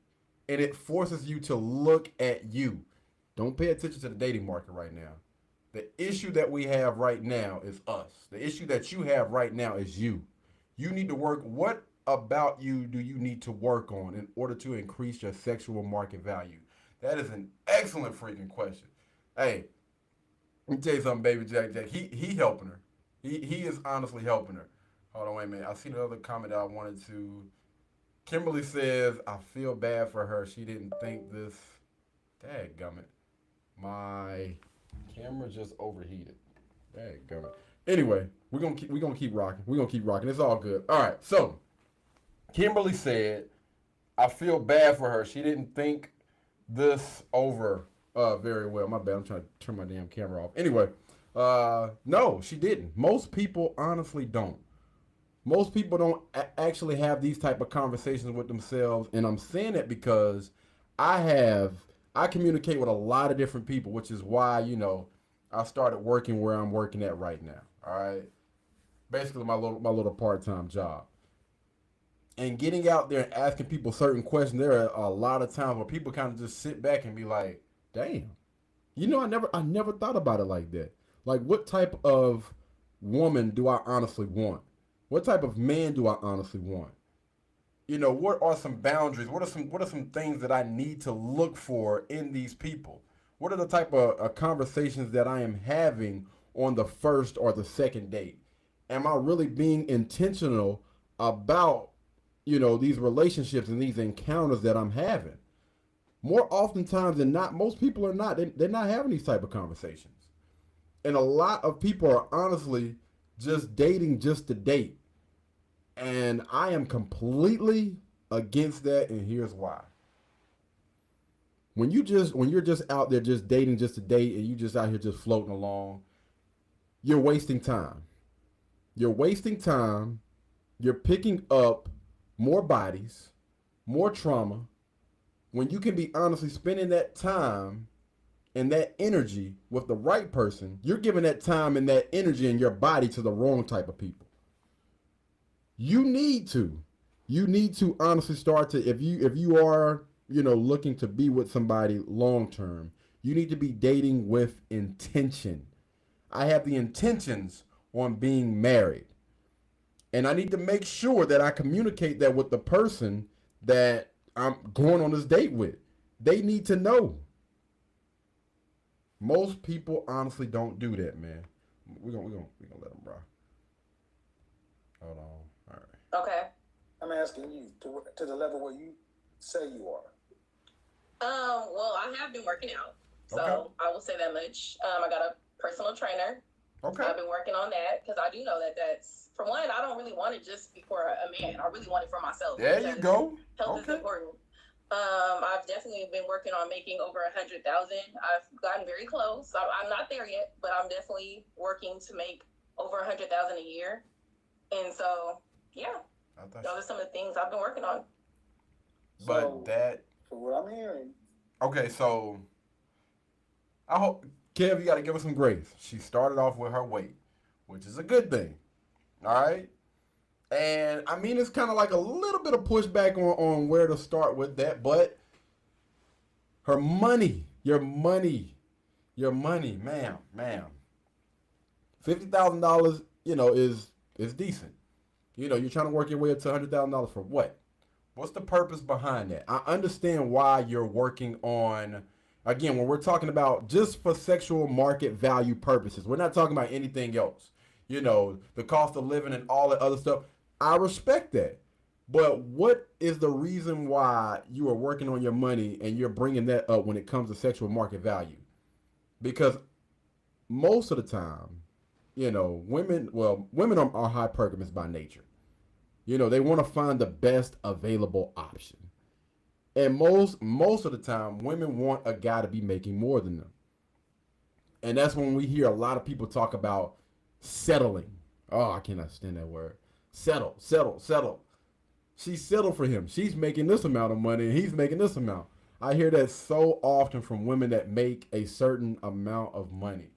and it forces you to look at you. Don't pay attention to the dating market right now. The issue that we have right now is us. The issue that you have right now is you. You need to work. What about you do you need to work on in order to increase your sexual market value? That is an excellent freaking question. Hey, let me tell you something, baby Jack. He helping her. He is honestly helping her. Hold on, wait a minute. I see another comment that I wanted to. Kimberly says, I feel bad for her. She didn't think this. Dadgummit. My camera just overheated. Dadgummit. Anyway, we're gonna keep rocking. We're gonna keep rocking. It's all good. All right. So, Kimberly said, I feel bad for her. She didn't think this over very well. My bad. I'm trying to turn my damn camera off. Anyway, no, she didn't. Most people honestly don't. Most people don't actually have these type of conversations with themselves, and I'm saying that because I communicate with a lot of different people, which is why I started working where I'm working at right now. All right, basically my little part-time job. And getting out there and asking people certain questions, there are a lot of times where people kind of just sit back and be like, "Damn, I never thought about it like that. Like, what type of woman do I honestly want? What type of man do I honestly want? What are some boundaries? What are some things that I need to look for in these people? What are the type of conversations that I am having on the first or the second date? Am I really being intentional about these relationships and these encounters that I'm having? More oftentimes than not, most people are not. They're not having these type of conversations, and a lot of people are honestly just dating just to date. And I am completely against that, and here's why. When you're just out there just dating just to date, and you just out here just floating along, you're wasting time. You're wasting time. You're picking up more bodies, more trauma, when you can be honestly spending that time and that energy with the right person. You're giving that time and that energy and your body to the wrong type of people. You need to. You need to honestly start to, if you are, looking to be with somebody long term, you need to be dating with intention. I have the intentions on being married. And I need to make sure that I communicate that with the person that I'm going on this date with. They need to know. Most people honestly don't do that, man. We're gonna let them, bro. Hold on. All right. Okay. I'm asking you to the level where you say you are. Well, I have been working out, so Okay. I will say that much. I got a personal trainer. Okay. I've been working on that because I do know that that's, for one, I don't really want it just for a man. I really want it for myself. There you go. Health is Okay. important. I've definitely been working on making over 100,000. I've gotten very close. I'm not there yet, but I'm definitely working to make over 100,000 a year. And so, yeah, those are some of the things I've been working on. But that. For what I'm hearing. Okay, so I hope, Kev, you got to give her some grace. She started off with her weight, which is a good thing. All right. And I mean, it's kind of like a little bit of pushback on where to start with that, but her money, your money, ma'am, $50,000, is decent. You're trying to work your way up to $100,000 for what? What's the purpose behind that? I understand why you're working on, again, when we're talking about just for sexual market value purposes, we're not talking about anything else. The cost of living and all that other stuff. I respect that. But what is the reason why you are working on your money and you're bringing that up when it comes to sexual market value? Because most of the time, women are hypergamous by nature. They want to find the best available option. And most of the time, women want a guy to be making more than them. And that's when we hear a lot of people talk about settling. Oh, I cannot stand that word. Settle. She settled for him. She's making this amount of money and he's making this amount. I hear that so often from women that make a certain amount of money.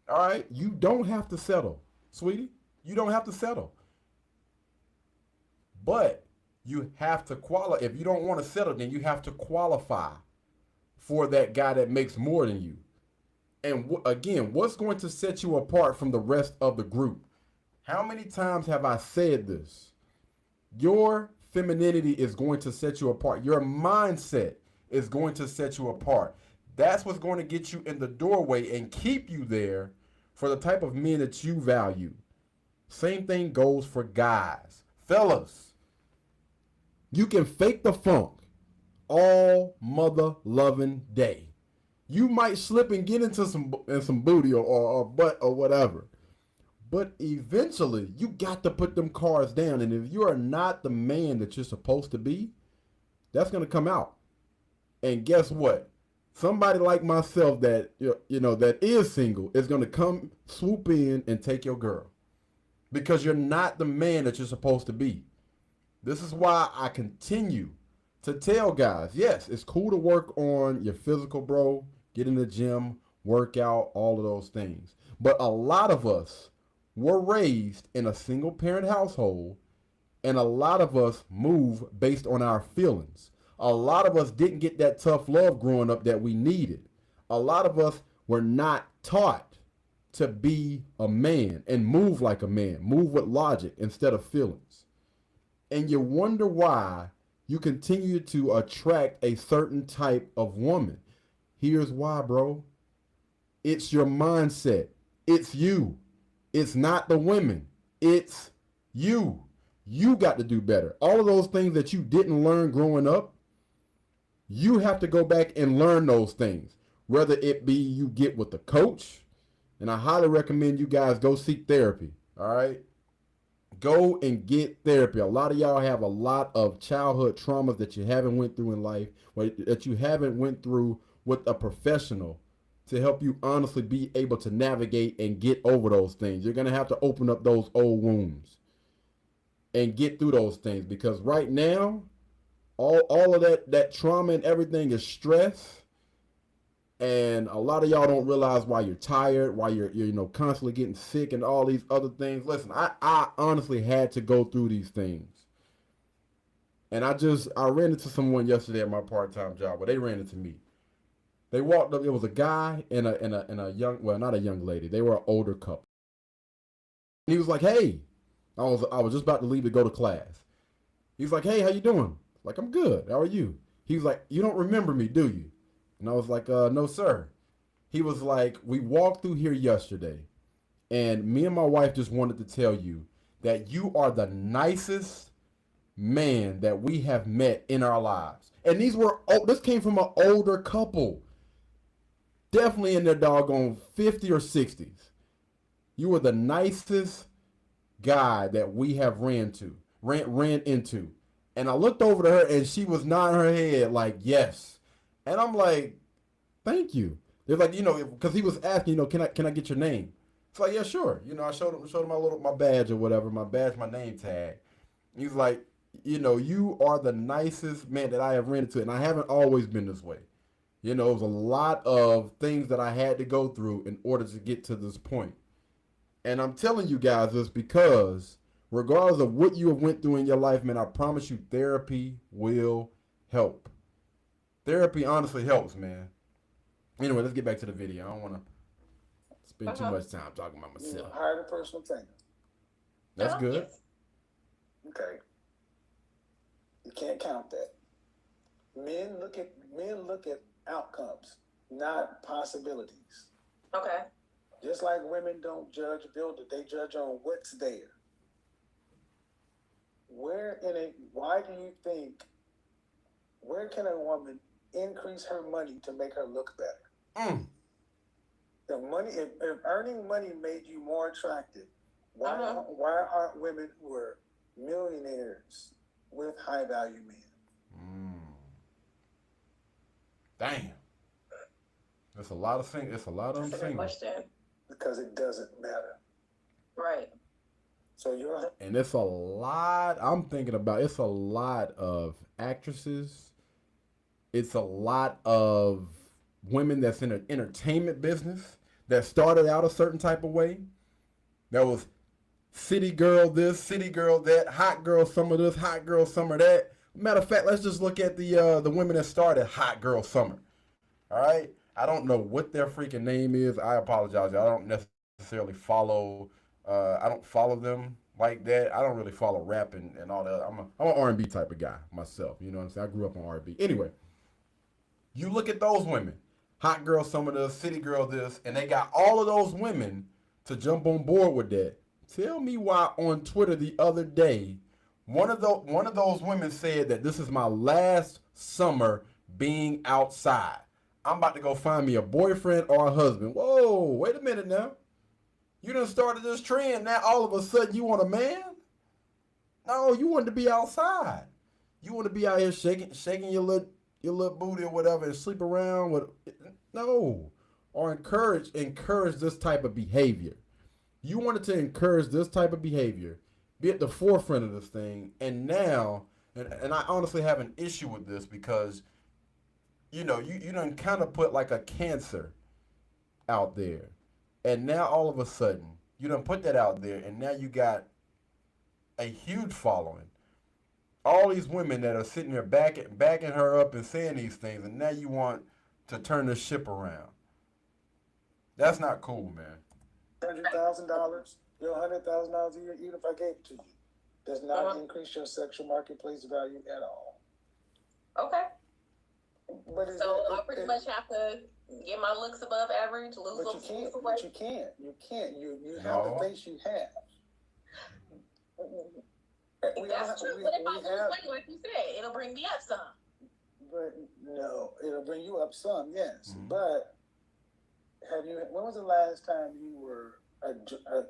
All right? You don't have to settle, sweetie. You don't have to settle. But you have to qualify. If you don't want to settle, then you have to qualify for that guy that makes more than you. And again, what's going to set you apart from the rest of the group? How many times have I said this? Your femininity is going to set you apart. Your mindset is going to set you apart. That's what's going to get you in the doorway and keep you there for the type of men that you value. Same thing goes for guys. Fellas, you can fake the funk all mother loving day. You might slip and get into some booty or butt or whatever. But eventually, you got to put them cards down. And if you are not the man that you're supposed to be, that's going to come out. And guess what? Somebody like myself that that is single is going to come swoop in and take your girl. Because you're not the man that you're supposed to be. This is why I continue to tell guys, yes, it's cool to work on your physical, bro. Get in the gym, work out, all of those things. But a lot of us were raised in a single parent household, and a lot of us move based on our feelings. A lot of us didn't get that tough love growing up that we needed. A lot of us were not taught to be a man and move like a man, move with logic instead of feelings. And you wonder why you continue to attract a certain type of woman. Here's why, bro. It's your mindset. It's you. It's not the women. It's you. You got to do better. All of those things that you didn't learn growing up, you have to go back and learn those things. Whether it be you get with a coach, and I highly recommend you guys go seek therapy. All right? Go and get therapy. A lot of y'all have a lot of childhood traumas that you haven't went through in life, or that you haven't went through with a professional to help you honestly be able to navigate and get over those things. You're going to have to open up those old wounds and get through those things, because right now, all of that trauma and everything is stress. And a lot of y'all don't realize why you're tired, why you're constantly getting sick and all these other things. Listen, I honestly had to go through these things. And I ran into someone yesterday at my part-time job, but they ran into me. They walked up, it was a guy and a young, well, not a young lady. They were an older couple. And he was like, "Hey," I was just about to leave to go to class. He was like, "Hey, how you doing?" Like, "I'm good. How are you?" He was like, "You don't remember me, do you?" And I was like, "No, sir." He was like, "We walked through here yesterday, and me and my wife just wanted to tell you that you are the nicest man that we have met in our lives." And this came from an older couple, definitely in their doggone 50 or 60s. "You were the nicest guy that we have ran into." And I looked over to her, and she was nodding her head like, "Yes." And I'm like, "Thank you." They're like, because he was asking, "Can I get your name?" It's like, "Yeah, sure." I showed him my badge or whatever, my name tag. He's like, "You are the nicest man that I have ran into," and I haven't always been this way. It was a lot of things that I had to go through in order to get to this point. And I'm telling you guys this because regardless of what you have went through in your life, man, I promise you therapy will help. Therapy honestly helps, man. Anyway, let's get back to the video. I don't want to spend too much time talking about myself. Hire a personal trainer. That's good. Okay. You can't count that. Men look at outcomes, not possibilities. Okay. Just like women don't judge a builder, they judge on what's there. Where can a woman increase her money to make her look better? If earning money made you more attractive, why aren't women who are millionaires with high value men? Damn. There's a lot of things. It's a lot of them singles. Question. Because it doesn't matter. Right. And it's a lot. I'm thinking about it's a lot of actresses. It's a lot of women that's in an entertainment business that started out a certain type of way. That was city girl this, city girl that, hot girl summer this, hot girl summer that. Matter of fact, let's just look at the women that started Hot Girl Summer. All right? I don't know what their freaking name is. I apologize. I don't necessarily follow. I don't follow them like that. I don't really follow rap and all that. I'm an R&B type of guy myself. You know what I'm saying? I grew up on R&B. Anyway, you look at those women. Hot Girl Summer this, City Girl this, and they got all of those women to jump on board with that. Tell me why on Twitter the other day, one of those women said that this is my last summer being outside. I'm about to go find me a boyfriend or a husband. Whoa, wait a minute now. You done started this trend. Now all of a sudden you want a man? No, you want to be outside. You want to be out here shaking your little booty or whatever and sleep around with. No, or encourage this type of behavior. You wanted to encourage this type of behavior, be at the forefront of this thing, and now, and I honestly have an issue with this because, you done kind of put like a cancer out there. And now all of a sudden, you done put that out there, and now you got a huge following. All these women that are sitting there backing her up and saying these things, and now you want to turn the ship around. That's not cool, man. $100,000, your $100,000 a year, even if I gave it to you, does not increase your sexual marketplace value at all. Okay. But so I pretty much have to get my looks above average, lose but some you can't. weight. But you can't. You can't. You have the face you have. That's true. But if I lose weight, like you said, it'll bring me up some. But no, it'll bring you up some, yes. Mm-hmm. But when was the last time you were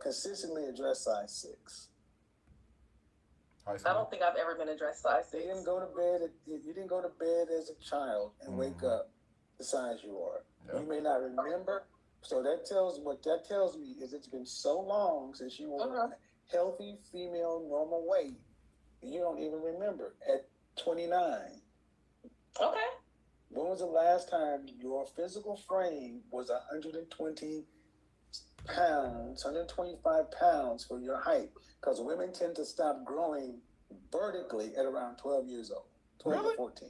consistently a dress size 6? I don't think I've ever been a dress size 6. You didn't go to bed. You didn't go to bed as a child and wake up the size you are. Yep. You may not remember. So what that tells me is it's been so long since you were a healthy female normal weight, you don't even remember at 29. Okay. When was the last time your physical frame was 120 pounds, 125 pounds for your height? Because women tend to stop growing vertically at around 12 years old, 12 or 14.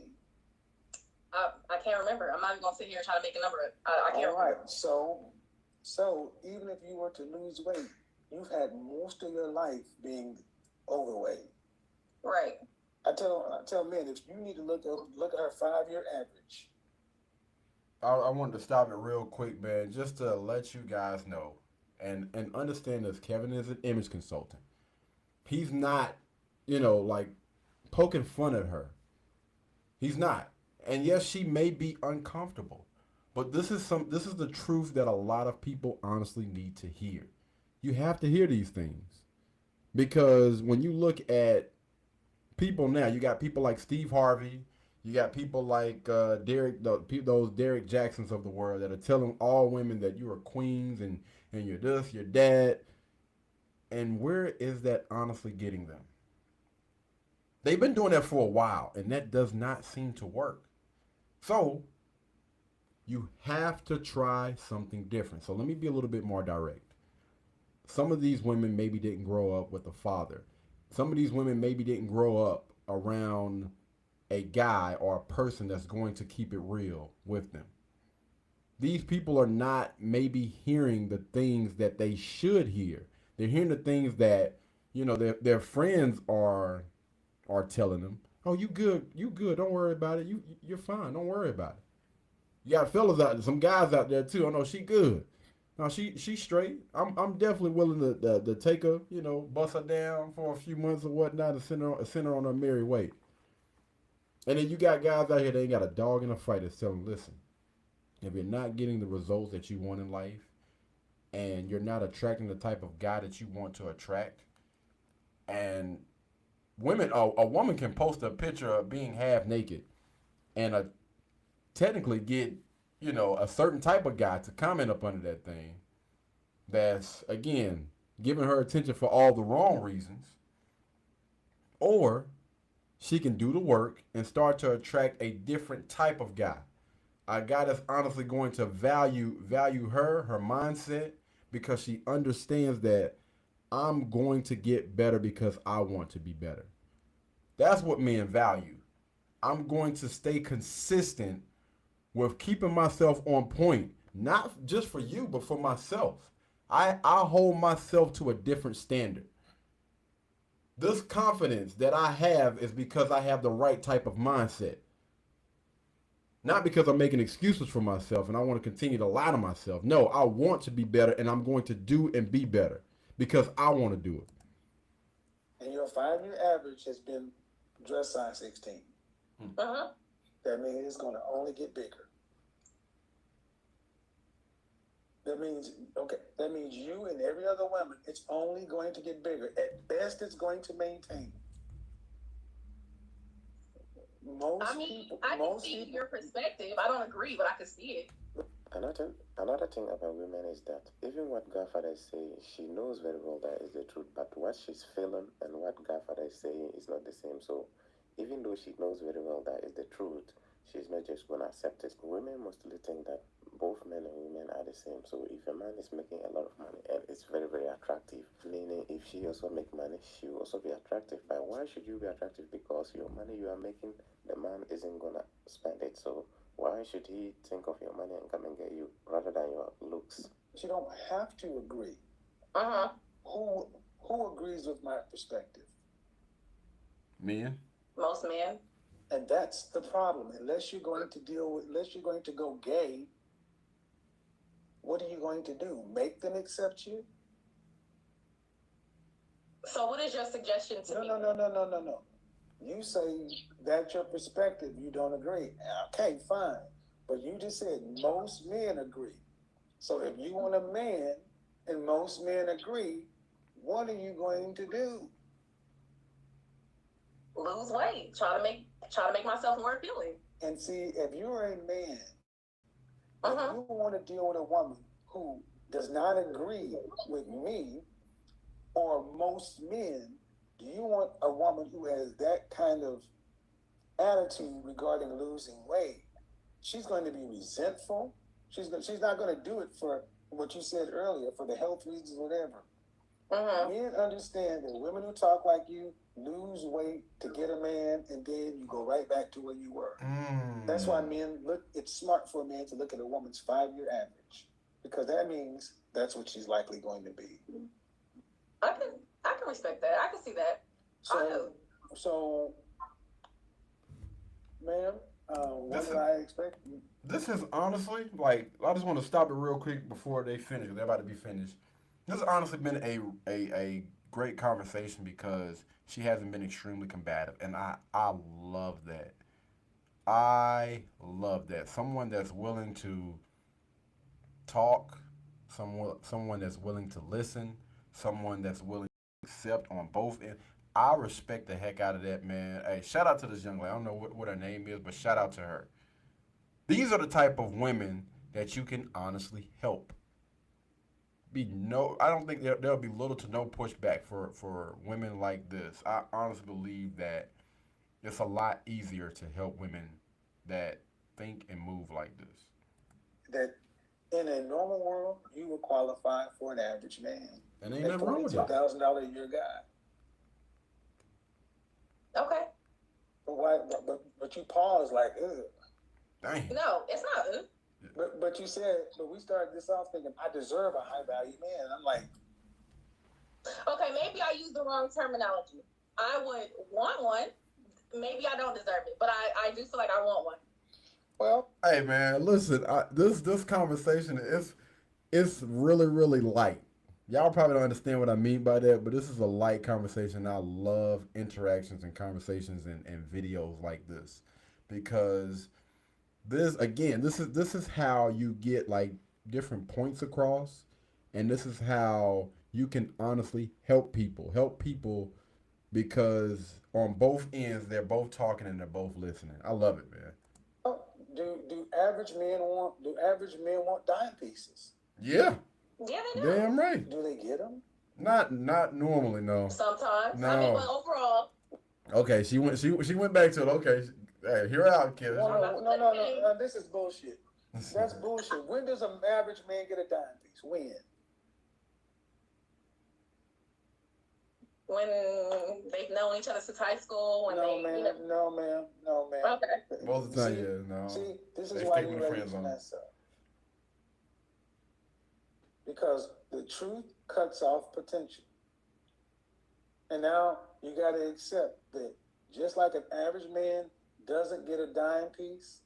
I can't remember. I'm not even going to sit here and try to make a number. I can't remember. All right. So even if you were to lose weight, you've had most of your life being overweight. Right. I tell men, if you need to look at her 5-year average. I wanted to stop it real quick, man, just to let you guys know and understand this. Kevin is an image consultant. He's not, like poking fun at her. He's not. And yes, she may be uncomfortable, but this is the truth that a lot of people honestly need to hear. You have to hear these things, because when you look at people now, you got people like Steve Harvey, you got people like those Derek Jacksons of the world that are telling all women that you are queens and you're this, you're that. And where is that honestly getting them? They've been doing that for a while, and that does not seem to work. So you have to try something different. So let me be a little bit more direct. Some of these women maybe didn't grow up with a father. Some of these women maybe didn't grow up around a guy or a person that's going to keep it real with them. These people are not maybe hearing the things that they should hear. They're hearing the things that, their friends are telling them. Oh, you good, don't worry about it. You're fine, don't worry about it. You got fellas out there, some guys out there too. Oh no, she good. No, she's straight. I'm definitely willing to take her, bust her down for a few months or whatnot and send her on her merry way. And then you got guys out here that ain't got a dog in a fight that's telling them, listen, if you're not getting the results that you want in life, and you're not attracting the type of guy that you want to attract, and a woman can post a picture of being half naked and technically get, a certain type of guy to comment up under that thing that's, again, giving her attention for all the wrong reasons. Or she can do the work and start to attract a different type of guy. A guy that's honestly going to value her mindset, because she understands that I'm going to get better because I want to be better. That's what men value. I'm going to stay consistent with keeping myself on point, not just for you, but for myself. I hold myself to a different standard. This confidence that I have is because I have the right type of mindset. Not because I'm making excuses for myself and I want to continue to lie to myself. No, I want to be better, and I'm going to do and be better because I want to do it. And your 5-year average has been dress size 16. That means it's going to only get bigger. That means you and every other woman, it's only going to get bigger. At best, it's going to maintain. I can see your perspective. I don't agree, but I can see it. Another thing about women is that even what Godfather is saying, she knows very well that is the truth, but what she's feeling and what Godfather is saying is not the same. So even though she knows very well that is the truth, she's not just going to accept it. Women mostly think that both men and women are the same. So if a man is making a lot of money and it's very, very attractive, meaning if she also make money, she will also be attractive. But why should you be attractive? Because your money you are making, the man isn't gonna spend it. So why should he think of your money and come and get you rather than your looks? You don't have to agree. Uh-huh. Who agrees with my perspective? Men. Most men. And that's the problem. Unless you're going to go gay, what are you going to do? Make them accept you? So what is your suggestion to me? No. You say that's your perspective. You don't agree. Okay, fine. But you just said most men agree. So if you want a man and most men agree, what are you going to do? Lose weight. Try to make myself more appealing. And see, if you're a man, Uh-huh. if you want to deal with a woman who does not agree with me or most men, do you want a woman who has that kind of attitude regarding losing weight? She's going to be resentful. She's not going to do it for what you said earlier, for the health reasons, whatever. Uh-huh. Men understand that women who talk like you lose weight to get a man, and then you go right back to where you were. That's why men it's smart for a man to look at a woman's 5-year average, because that means that's what she's likely going to be. I can respect that. I can see that. So, ma'am, what do I expect? This is honestly, like, I just want to stop it real quick before they finish. They're about to be finished. This has honestly been a great conversation because she hasn't been extremely combative, and I love that. I love that. Someone that's willing to talk, someone that's willing to listen, someone that's willing to accept on both ends. I respect the heck out of that, man. Hey, shout out to this young lady. I don't know what her name is, but shout out to her. These are the type of women that you can honestly help. I don't think there'll be little to no pushback for women like this. I honestly believe that it's a lot easier to help women that think and move like this. That in a normal world, you would qualify for an average man. And ain't nothing wrong with that. $42,000 a year guy. Okay. But why? But you pause like, ugh. Dang. No, it's not. But you said, but we started this off thinking I deserve a high value man. I'm like, okay, maybe I used the wrong terminology. I would want one. Maybe I don't deserve it, but I do feel like I want one. well, Hey man, listen. This conversation it's really light. Y'all probably don't understand what I mean by that, but this is a light conversation. I love interactions and conversations and videos like this because this is how you get like different points across, and this is how you can honestly help people because on both ends they're both talking and they're both listening. I love it, man. do average men want dime pieces? Yeah. Yeah, they do. Damn right. Do they get them? Not normally, no. Sometimes. No. I mean, but overall. Okay, she went back to it. Okay, hey, hear her out, kid. No. This is bullshit. That's bullshit. When does an average man get a dime piece? When they've known each other since high school. No, ma'am. Okay. Most of the time, yeah, no. See, this is They why stay you're with ready friends to on. mess up. Because the truth cuts off potential. And now you got to accept that just like an average man doesn't get a dime piece,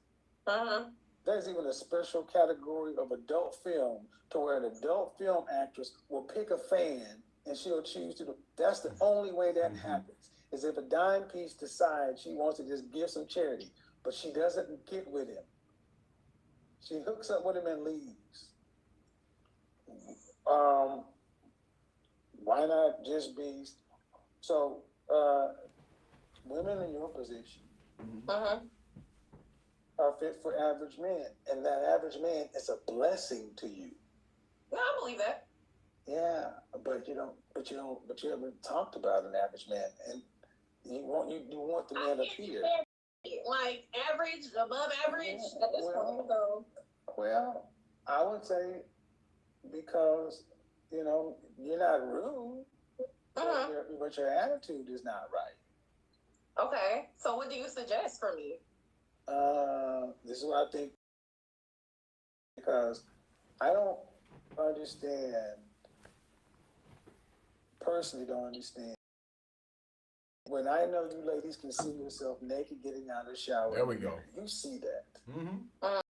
there's even a special category of adult film to where an adult film actress will pick a fan and she'll choose to do. That's the only way that happens, is if a dime piece decides she wants to just give some charity, but she doesn't get with him. She hooks up with him and leaves. Why not just be? So, women in your position are fit for average men, and that average man is a blessing to you. No, I believe that. Yeah, but you haven't talked about an average man, and you want the man up here. Like average, above average at this point. So. Well, I would say because, you know, you're not rude, but your attitude is not right. Okay. So what do you suggest for me? This is what I think, because I don't understand, personally don't understand. When I know you ladies can see yourself naked getting out of the shower. There we go. You see that. Mm-hmm.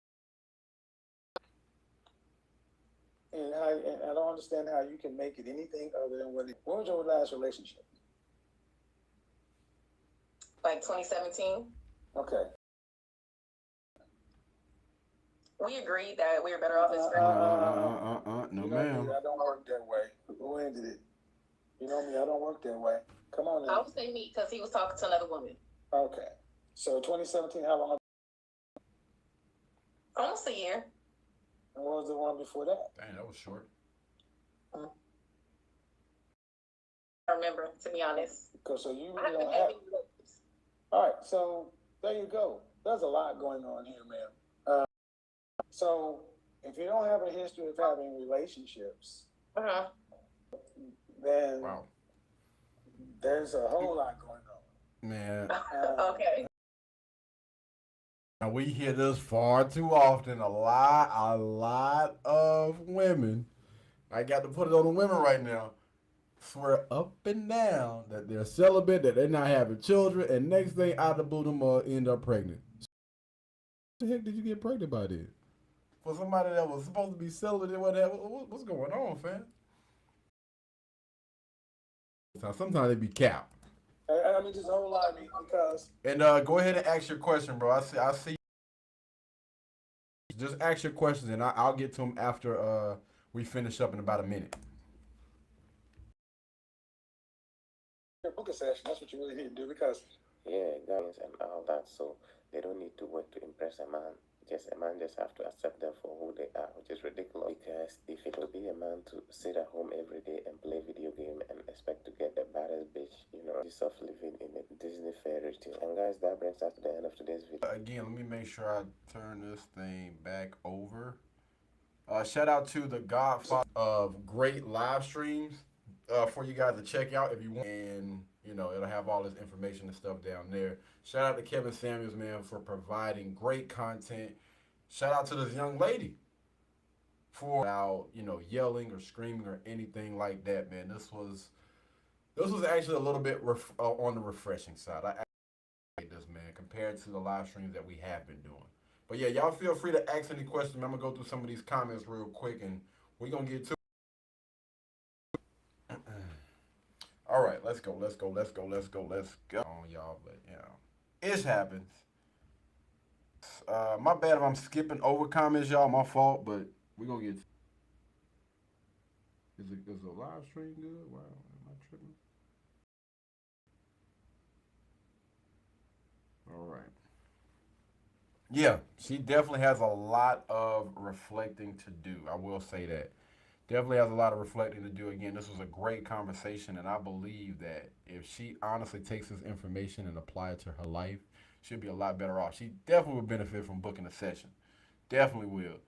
And I don't understand how you can make it anything other than what was your last relationship? Like 2017. Okay. We agreed that we were better off as friends. No, you know ma'am. Me, I don't work that way. Who ended it? You know me, I don't work that way. Come on now. I would say me because he was talking to another woman. Okay. So 2017, how long? Almost a year. And what was the one before that? Dang, that was short. I remember, to be honest. So you I haven't don't had have. many relationships. All right. So there you go. There's a lot going on here, ma'am. So if you don't have a history of having relationships, then Wow. There's a whole lot going on. Man. Okay. Now we hear this far too often. A lot of women. I got to put it on the women right now. Swear up and down that they're celibate, that they're not having children, and next thing out of the blue, them end up pregnant. What the heck did you get pregnant by then? For somebody that was supposed to be celibate and whatever, what's going on, fam? Sometimes they be capped. I mean, just a whole lot, because. And go ahead and ask your question, bro. I see. Just ask your questions, and I'll get to them after we finish up in about a minute. Your booking session, that's what you really need to do, because. Yeah, guys, and all that. So they don't need to work to impress a man. A man just have to accept them for who they are, which is ridiculous. Because if it will be a man to sit at home every day and play video game and expect to get the baddest bitch, you know, this of living in a Disney fairy tale. And guys, that brings us to the end of today's video. Again, let me make sure I turn this thing back over. Shout out to the Godfather of great live streams for you guys to check out if you want. And, you know, it'll have all this information and stuff down there. Shout out to Kevin Samuels, man, for providing great content. Shout out to this young lady for without, you know, yelling or screaming or anything like that, man. This was actually a little bit on the refreshing side. I like this, man, compared to the live streams that we have been doing. But yeah, y'all feel free to ask any questions. I'm gonna go through some of these comments real quick, and we're gonna get to. All right, let's go. Oh, y'all, but you know, it happens. My bad if I'm skipping over comments, y'all. My fault, but we're gonna get. Is the live stream good? Wow, am I tripping? All right. Yeah, she definitely has a lot of reflecting to do. I will say that. Definitely has a lot of reflecting to do. Again, this was a great conversation, and I believe that if she honestly takes this information and apply it to her life, she'll be a lot better off. She definitely will benefit from booking a session. Definitely will.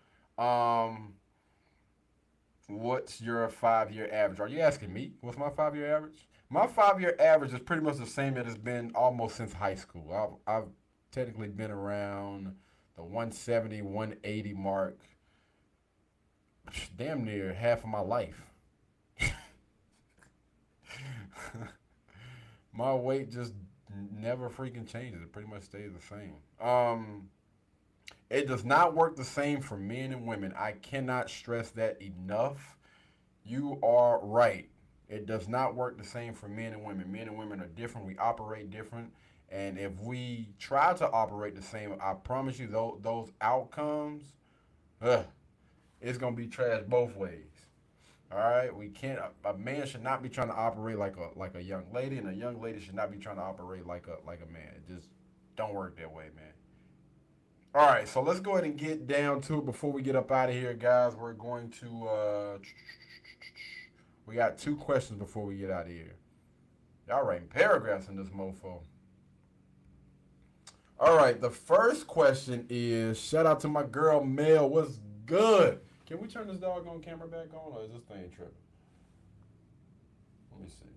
What's your 5-year average? Are you asking me? What's my 5-year average? My 5-year average is pretty much the same that it's been almost since high school. I've technically been around the 170, 180 mark damn near half of my life. My weight just never freaking changes. It pretty much stays the same. It does not work the same for men and women. I cannot stress that enough. You are right. It does not work the same for men and women. Men and women are different. We operate different. And if we try to operate the same, I promise you those outcomes, it's going to be trash both ways. All right? We can't, a man should not be trying to operate like a young lady, and a young lady should not be trying to operate like a man. It just don't work that way, man. All right, so let's go ahead and get down to it before we get up out of here, guys. We're going to, we got 2 questions before we get out of here. Y'all writing paragraphs in this mofo. All right, the first question is, shout out to my girl Mel. What's good? Can we turn this doggone camera back on, or is this thing tripping? Let me see.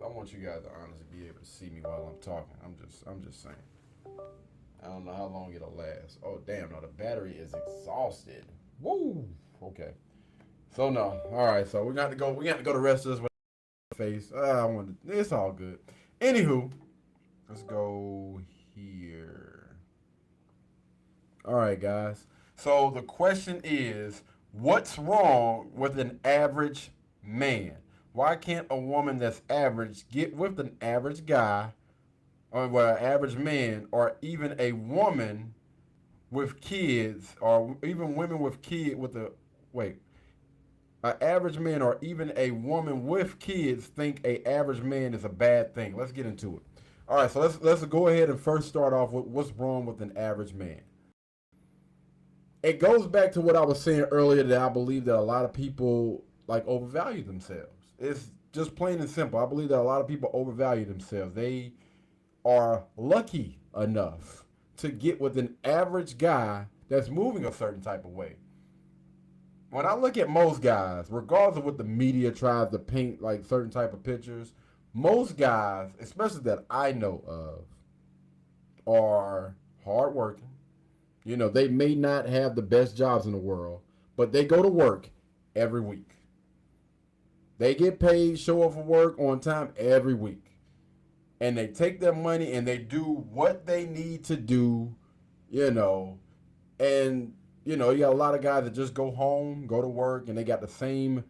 I want you guys to honestly be able to see me while I'm talking. I'm just saying. I don't know how long it'll last. Oh damn! No, the battery is exhausted. Woo. Okay. So no. All right. So we got to go. We got to go the rest of this with face. I want. It's all good. Anywho, let's go here. All right, guys. So the question is, what's wrong with an average man? Why can't a woman that's average get with an average guy, or well, an average man, or even a woman with kids, or even women with kids with a wait, an average man or even a woman with kids think a average man is a bad thing? Let's get into it. All right, so let's go ahead and first start off with what's wrong with an average man. It goes back to what I was saying earlier, that I believe that a lot of people like overvalue themselves. It's just plain and simple. I believe that a lot of people overvalue themselves. They are lucky enough to get with an average guy that's moving a certain type of way. When I look at most guys, regardless of what the media tries to paint like certain type of pictures, most guys, especially that I know of, are hardworking. You know, they may not have the best jobs in the world, but they go to work every week. They get paid, show up for work on time every week. And they take their money and they do what they need to do, you know. And, you know, you got a lot of guys that just go home, go to work, and they got the same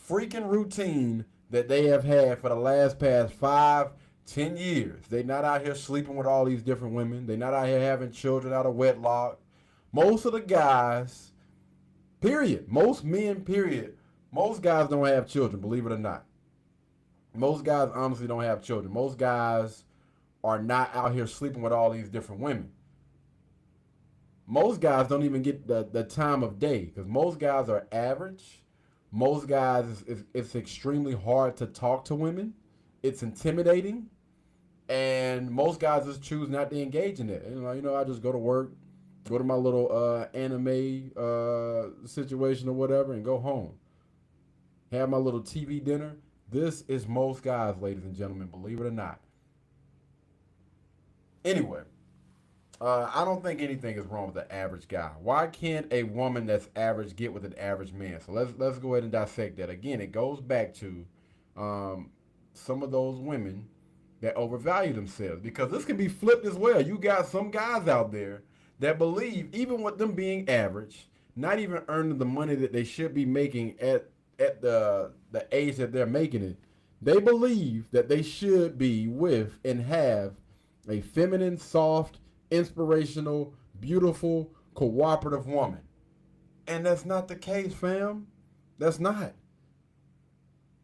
freaking routine that they have had for the past 5, 10 years. They're not out here sleeping with all these different women. They're not out here having children out of wedlock. Most of the guys, period, most men, period, most guys don't have children, believe it or not. Most guys honestly don't have children. Most guys are not out here sleeping with all these different women. Most guys don't even get the time of day, because most guys are average. Most guys, it's extremely hard to talk to women. It's intimidating. And most guys just choose not to engage in it. You know, I just go to work, go to my little anime situation or whatever, and go home. Have my little TV dinner. This is most guys, ladies and gentlemen, believe it or not. Anyway, I don't think anything is wrong with the average guy. Why can't a woman that's average get with an average man? So let's go ahead and dissect that. Again, it goes back to some of those women that overvalue themselves, because this can be flipped as well. You got some guys out there that believe, even with them being average, not even earning the money that they should be making at the age that they're making it, they believe that they should be with and have a feminine, soft, inspirational, beautiful, cooperative woman. And that's not the case, fam. That's not.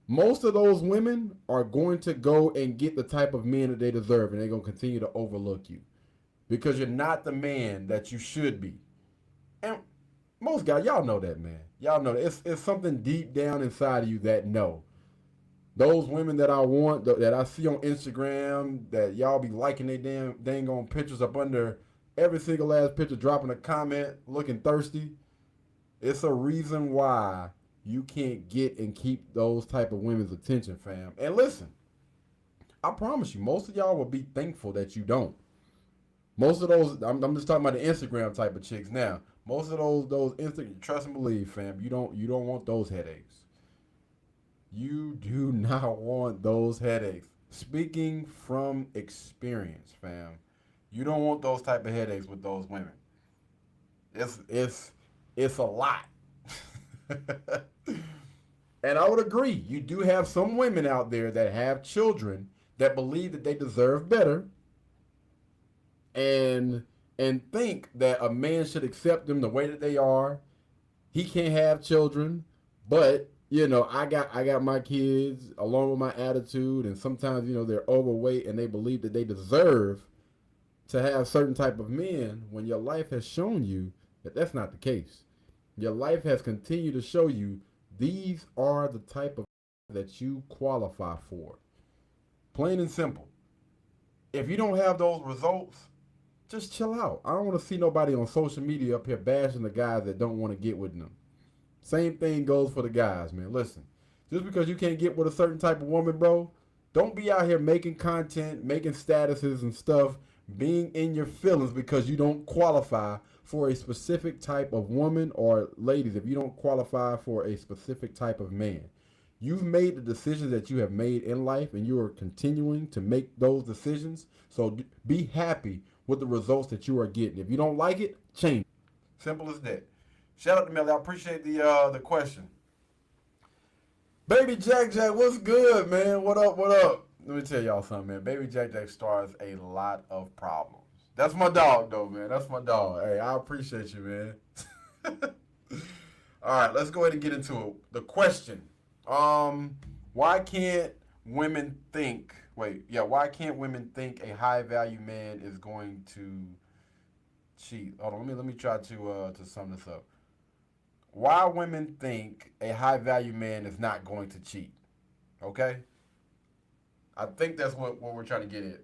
Most of those women are going to go and get the type of men that they deserve, and they're going to continue to overlook you because you're not the man that you should be. And most guys, y'all know that, man. Y'all know that. It's something deep down inside of you that know. Those women that I want, that I see on Instagram, that y'all be liking their dang on pictures up under every single last picture, dropping a comment, looking thirsty. It's a reason why you can't get and keep those type of women's attention, fam. And listen, I promise you, most of y'all will be thankful that you don't. Most of those, I'm just talking about the Instagram type of chicks now. Most of those Instagram, trust and believe, fam, you don't want those headaches. You do not want those headaches. Speaking from experience, fam, you don't want those type of headaches with those women. It's a lot. And I would agree. You do have some women out there that have children that believe that they deserve better, and think that a man should accept them the way that they are. He can't have children, but you know, I got my kids along with my attitude, and sometimes, you know, they're overweight and they believe that they deserve to have certain type of men, when your life has shown you that that's not the case. Your life has continued to show you these are the type of that you qualify for. Plain and simple. If you don't have those results, just chill out. I don't want to see nobody on social media up here bashing the guys that don't want to get with them. Same thing goes for the guys, man. Listen, just because you can't get with a certain type of woman, bro, don't be out here making content, making statuses and stuff, being in your feelings because you don't qualify for a specific type of woman, or ladies, if you don't qualify for a specific type of man. You've made the decisions that you have made in life, and you are continuing to make those decisions. So be happy with the results that you are getting. If you don't like it, change it. Simple as that. Shout out to Melly. I appreciate the question. Baby Jack Jack, what's good, man? What up? What up? Let me tell y'all something, man. Baby Jack Jack stars a lot of problems. That's my dog, though, man. That's my dog. Hey, I appreciate you, man. All right, let's go ahead and get into it. The question. Why can't women think? Why can't women think a high value man is going to cheat? Hold on, let me try to sum this up. Why women think a high value man is not going to cheat? Okay, I think that's what we're trying to get at.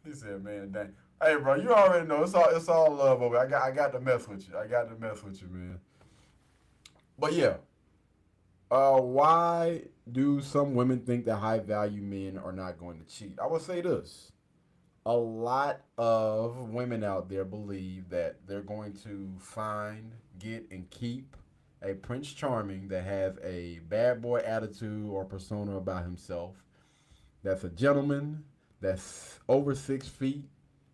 He said, "Man, dang. Hey, bro, you already know it's all love over. I got to mess with you. I got to mess with you, man." But yeah, why do some women think that high value men are not going to cheat? I will say this. A lot of women out there believe that they're going to find, get, and keep a Prince Charming that has a bad boy attitude or persona about himself, that's a gentleman, that's over 6 feet,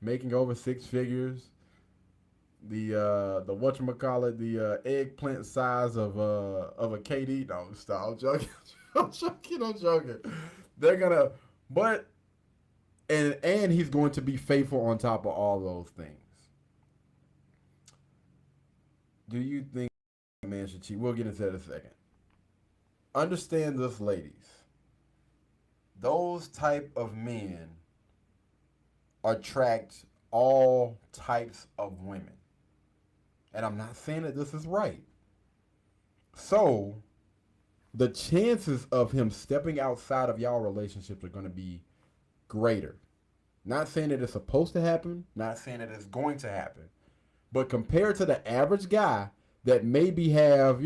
making over 6 figures, the whatchamacallit, the eggplant size of a KD. No, stop. I'm joking. I'm joking. They're gonna, but and he's going to be faithful on top of all those things. Do you think a man should cheat? We'll get into that in a second. Understand this, ladies. Those type of men attract all types of women. And I'm not saying that this is right. So, the chances of him stepping outside of y'all relationships are going to be greater. Not saying that it's supposed to happen, not saying that it's going to happen. But compared to the average guy that maybe have,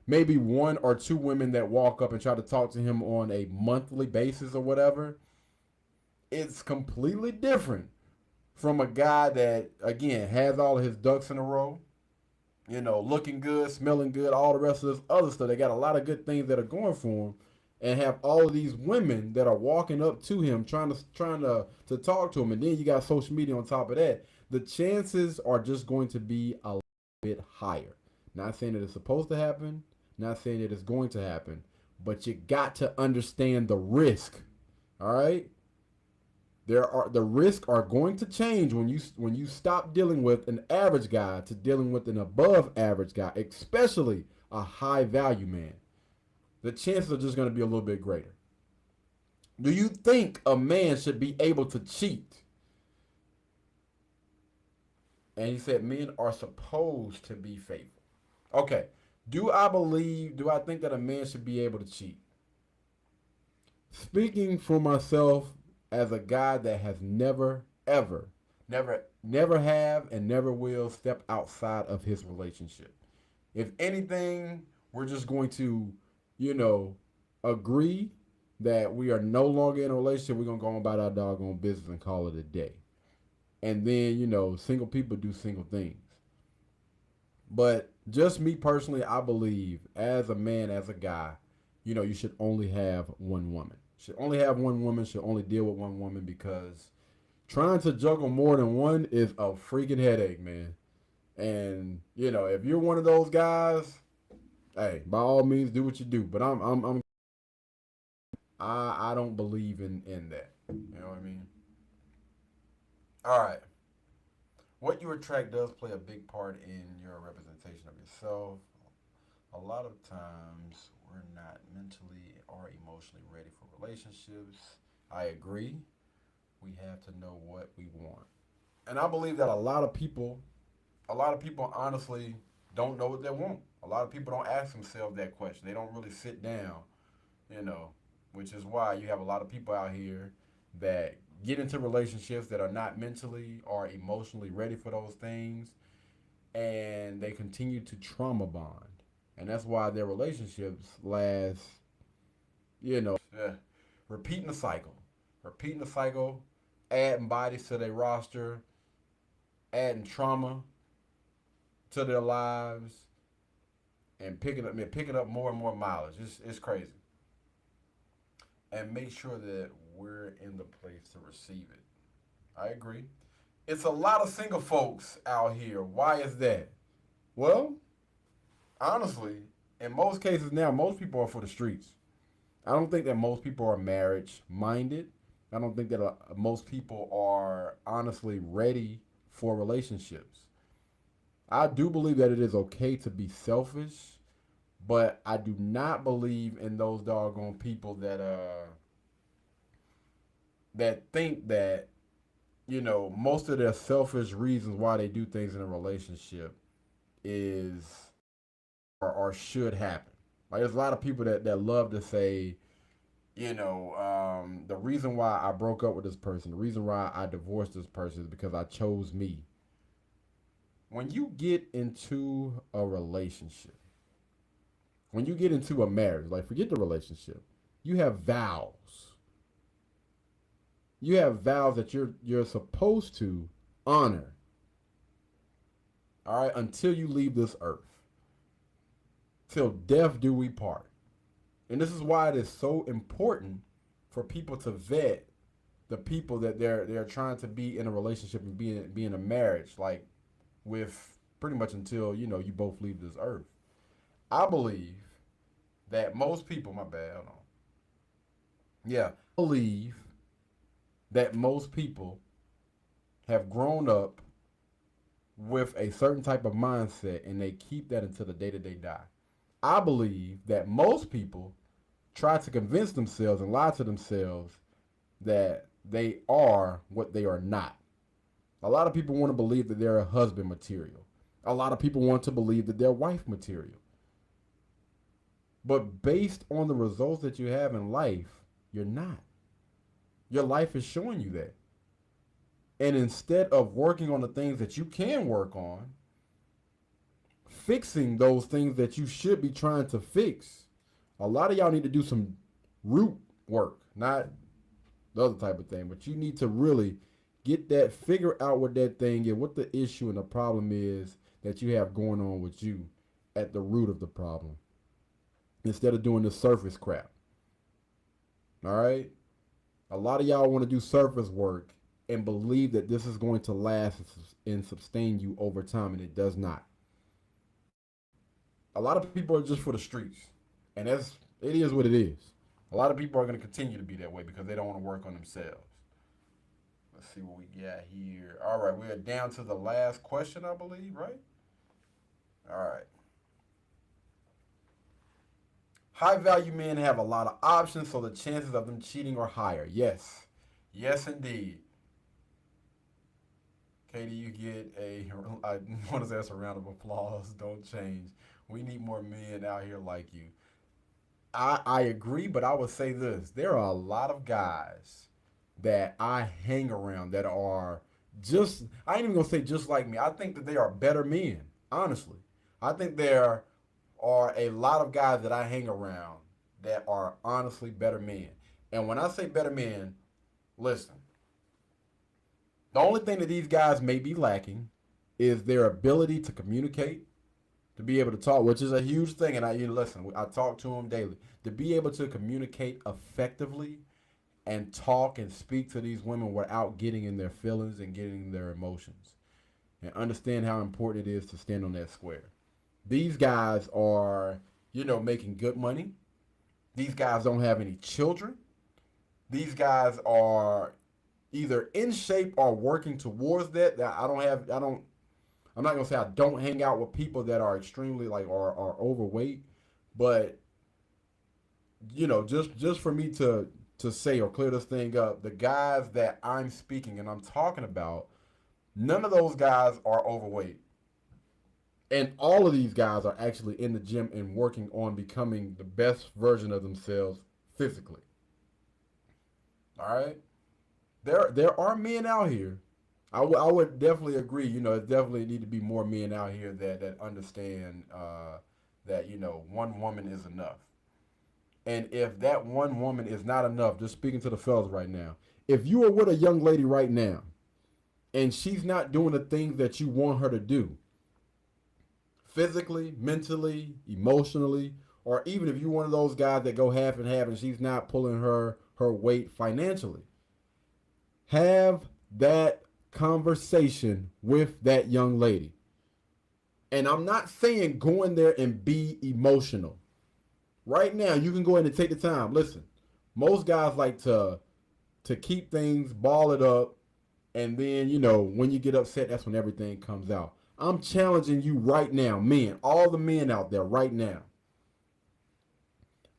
maybe 1 or 2 women that walk up and try to talk to him on a monthly basis or whatever, it's completely different from a guy that, again, has all of his ducks in a row, looking good, smelling good, all the rest of this other stuff. They got a lot of good things that are going for him, and have all of these women that are walking up to him, trying to talk to him, and then you got social media on top of that. The chances are just going to be a little bit higher. Not saying that it's supposed to happen, not saying that it's going to happen, but you got to understand the risk. All right? The risks are going to change when you stop dealing with an average guy to dealing with an above average guy, especially a high value man. The chances are just going to be a little bit greater. Do you think a man should be able to cheat? And he said men are supposed to be faithful. Okay. Do I think that a man should be able to cheat? Speaking for myself as a guy that has never have and never will step outside of his relationship. If anything, we're just going to, agree that we are no longer in a relationship. We're going to go on about our doggone business and call it a day. And then, single people do single things. But just me personally, I believe as a man, as a guy, you should only have one woman. Should only have one woman, should only deal with one woman, because trying to juggle more than one is a freaking headache, man. And, if you're one of those guys, hey, by all means do what you do. But I don't believe in that. You know what I mean? All right. What you attract does play a big part in your representation of yourself. A lot of times we're not mentally or emotionally ready for relationships. I agree. We have to know what we want. And I believe that a lot of people honestly don't know what they want. A lot of people don't ask themselves that question. They don't really sit down, which is why you have a lot of people out here that get into relationships that are not mentally or emotionally ready for those things, and they continue to trauma bond. And that's why their relationships last, you know, repeating the cycle. Repeating the cycle, adding bodies to their roster, adding trauma to their lives, and picking up more and more mileage. It's crazy. And make sure that we're in the place to receive it. I agree. It's a lot of single folks out here. Why is that? Well, honestly, in most cases now, most people are for the streets. I don't think that most people are marriage minded. I don't think that most people are honestly ready for relationships. I do believe that it is okay to be selfish, but I do not believe in those doggone people that think that, most of their selfish reasons why they do things in a relationship is or should happen. Like there's a lot of people that love to say, the reason why I broke up with this person, the reason why I divorced this person is because I chose me. When you get into a relationship, when you get into a marriage, like forget the relationship, you have vows. You have vows that you're supposed to honor. All right, until you leave this earth. Till death do we part. And this is why it is so important for people to vet the people that they're trying to be in a relationship and be in a marriage, like with pretty much until you both leave this earth. I believe that most people, my bad, hold on. Yeah, I believe that most people have grown up with a certain type of mindset and they keep that until the day that they die. I believe that most people try to convince themselves and lie to themselves that they are what they are not. A lot of people want to believe that they're a husband material. A lot of people want to believe that they're wife material. But based on the results that you have in life, you're not. Your life is showing you that. And instead of working on the things that you can work on, fixing those things that you should be trying to fix, a lot of y'all need to do some root work, not the other type of thing, but you need to really figure out what that thing is, what the issue and the problem is that you have going on with you at the root of the problem, instead of doing the surface crap. All right? A lot of y'all want to do surface work and believe that this is going to last and sustain you over time, and it does not. A lot of people are just for the streets, and it is what it is. A lot of people are going to continue to be that way because they don't want to work on themselves. Let's see what we got here. All right, we are down to the last question, I believe, right? All right. High value men have a lot of options, so the chances of them cheating are higher. Yes. Yes, indeed. Katie, you get I want to say that's a round of applause. Don't change. We need more men out here like you. I agree, but I would say this. There are a lot of guys that I hang around that are I ain't even going to say just like me. I think that they are better men, honestly. I think there are a lot of guys that I hang around that are honestly better men. And when I say better men, listen, the only thing that these guys may be lacking is their ability to communicate, to be able to talk, which is a huge thing. And I talk to them daily. To be able to communicate effectively and talk and speak to these women without getting in their feelings and getting in their emotions. And understand how important it is to stand on that square. These guys are, making good money. These guys don't have any children. These guys are either in shape or working towards that. I'm not gonna say I don't hang out with people that are extremely are overweight, but just for me to say or clear this thing up, the guys that I'm speaking and I'm talking about, none of those guys are overweight. And all of these guys are actually in the gym and working on becoming the best version of themselves physically. All right? There are men out here. I would definitely agree. There definitely need to be more men out here that understand that, you know, one woman is enough. And if that one woman is not enough, just speaking to the fellas right now, if you are with a young lady right now and she's not doing the things that you want her to do, physically, mentally, emotionally, or even if you're one of those guys that go half and half and she's not pulling her weight financially, have that conversation with that young lady. And I'm not saying go in there and be emotional. Right now, you can go in and take the time. Listen, most guys like to keep things, ball it up, and then, you know, when you get upset, that's when everything comes out. I'm challenging you right now, men, all the men out there right now.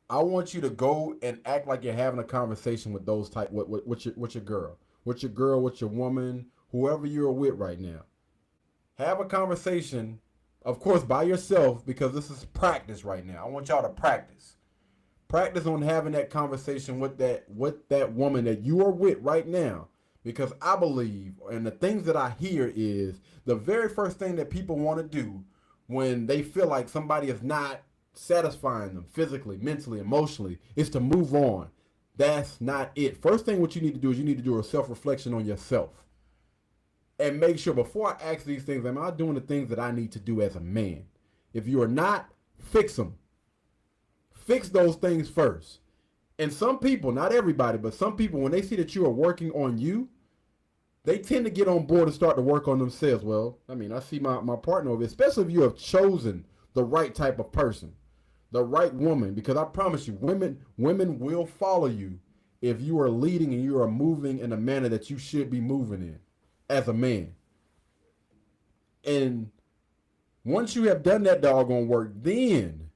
I want you to go and act like you're having a conversation with those type with your girl, with your woman, whoever you're with right now. Have a conversation, of course, by yourself, because this is practice right now. I want y'all to practice. Practice on having that conversation with that woman that you are with right now. Because I believe, and the things that I hear is the very first thing that people want to do when they feel like somebody is not satisfying them physically, mentally, emotionally, is to move on. That's not it. First thing what you need to do is you need to do a self-reflection on yourself. And make sure before I ask these things, am I doing the things that I need to do as a man? If you are not, fix them. Fix those things first. And some people, not everybody, but some people, when they see that you are working on you, they tend to get on board and start to work on themselves. Well, I mean, I see my partner over, especially if you have chosen the right type of person, the right woman, because I promise you, women will follow you if you are leading and you are moving in a manner that you should be moving in as a man. And once you have done that doggone work, then,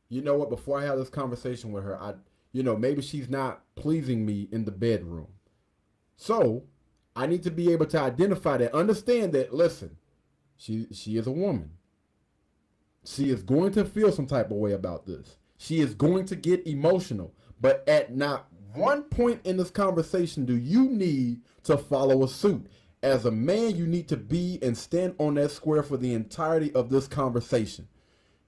you know what, before I have this conversation with her, maybe she's not pleasing me in the bedroom. So I need to be able to identify that, understand that, listen, she is a woman. She is going to feel some type of way about this. She is going to get emotional. But at not one point in this conversation do you need to follow a suit. As a man, you need to be and stand on that square for the entirety of this conversation.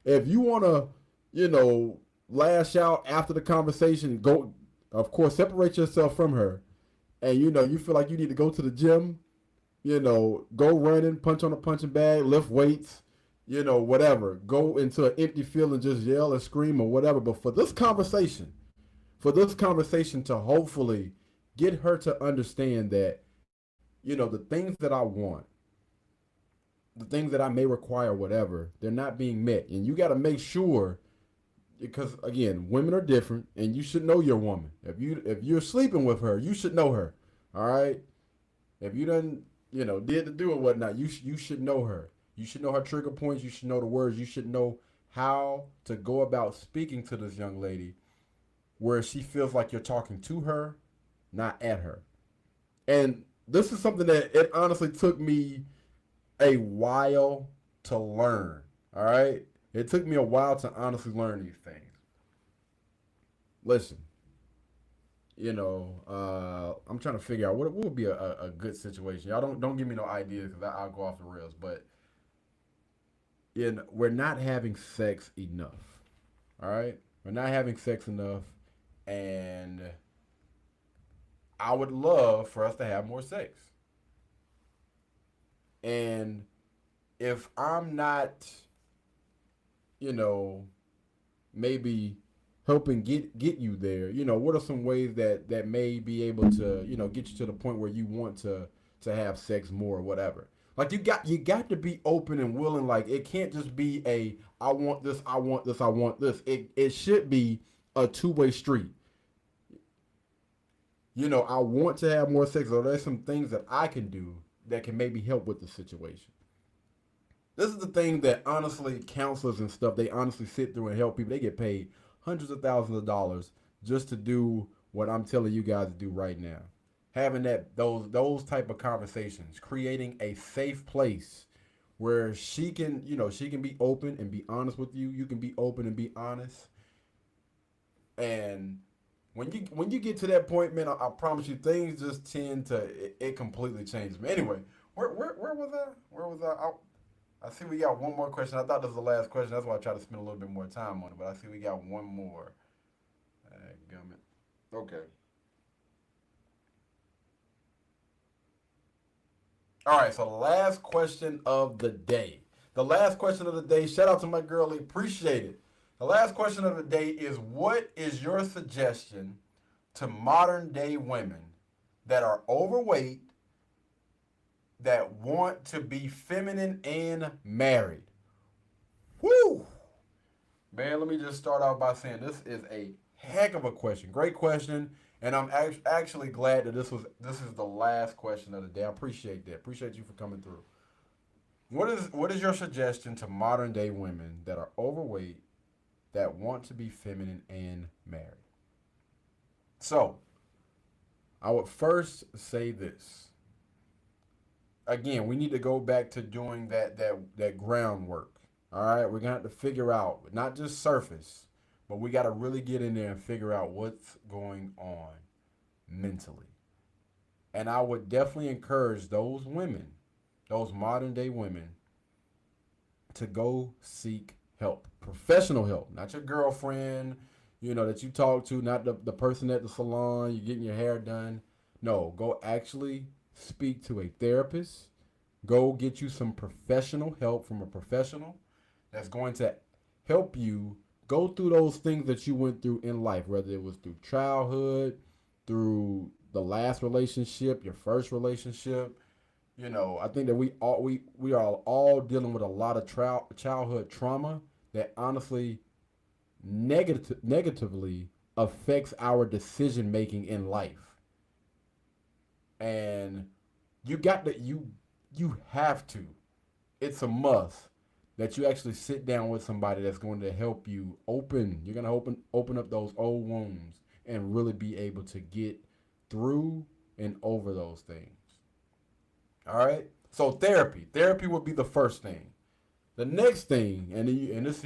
If you want to, lash out after the conversation, go, of course, separate yourself from her. And, you feel like you need to go to the gym, go running, punch on a punching bag, lift weights, whatever. Go into an empty field and just yell and scream or whatever. But for this conversation to hopefully get her to understand that, the things that I want, the things that I may require, whatever, they're not being met. And you got to make sure, because again, women are different, and you should know your woman. If you're sleeping with her, you should know her. All right. If you done, did to do or whatnot, you should know her. You should know her trigger points. You should know the words. You should know how to go about speaking to this young lady where she feels like you're talking to her, not at her. And this is something that it honestly took me a while to learn. All right. It took me a while to honestly learn these things. Listen, I'm trying to figure out what would be a good situation. Y'all don't give me no ideas because I'll go off the rails. But we're not having sex enough. All right, we're not having sex enough, and I would love for us to have more sex. And if I'm not, maybe helping get you there, what are some ways that may be able to, get you to the point where you want to have sex more or whatever. Like you got to be open and willing. Like it can't just be I want this, I want this, I want this. It should be a two-way street. I want to have more sex, so there's some things that I can do that can maybe help with the situation. This is the thing that honestly counselors and stuff, they honestly sit through and help people. They get paid hundreds of thousands of dollars just to do what I'm telling you guys to do right now. Having those type of conversations, creating a safe place where she can be open and be honest with you. You can be open and be honest. And when you get to that point, man, I promise you, things just tend to it completely changes. But anyway, where was I? I see we got one more question. I thought this was the last question. That's why I tried to spend a little bit more time on it. But I see we got one more. Gummit. Okay. All right. So the last question of the day. The last question of the day. Shout out to my girlie. Appreciate it. The last question of the day is: what is your suggestion to modern day women that are overweight, that want to be feminine and married? Woo! Man, let me just start off by saying this is a heck of a question. Great question. And I'm actually glad that this is the last question of the day. I appreciate that. Appreciate you for coming through. What is your suggestion to modern day women that are overweight, that want to be feminine and married? So, I would first say this. Again, we need to go back to doing that groundwork. All right, we're gonna have to figure out not just surface, but we got to really get in there and figure out what's going on mentally. And I would definitely encourage those women, those modern day women, to go seek help, professional help, not your girlfriend, that you talk to, not the person at the salon, you're getting your hair done. No, go actually speak to a therapist. Go get you some professional help from a professional that's going to help you go through those things that you went through in life, whether it was through childhood, through the last relationship, your first relationship. I think that we are all dealing with a lot of childhood trauma that honestly negatively affects our decision making in life. And you have to. It's a must that you actually sit down with somebody that's going to help you you're going to open up those old wounds and really be able to get through and over those things. All right? So therapy would be the first thing. The next thing, and this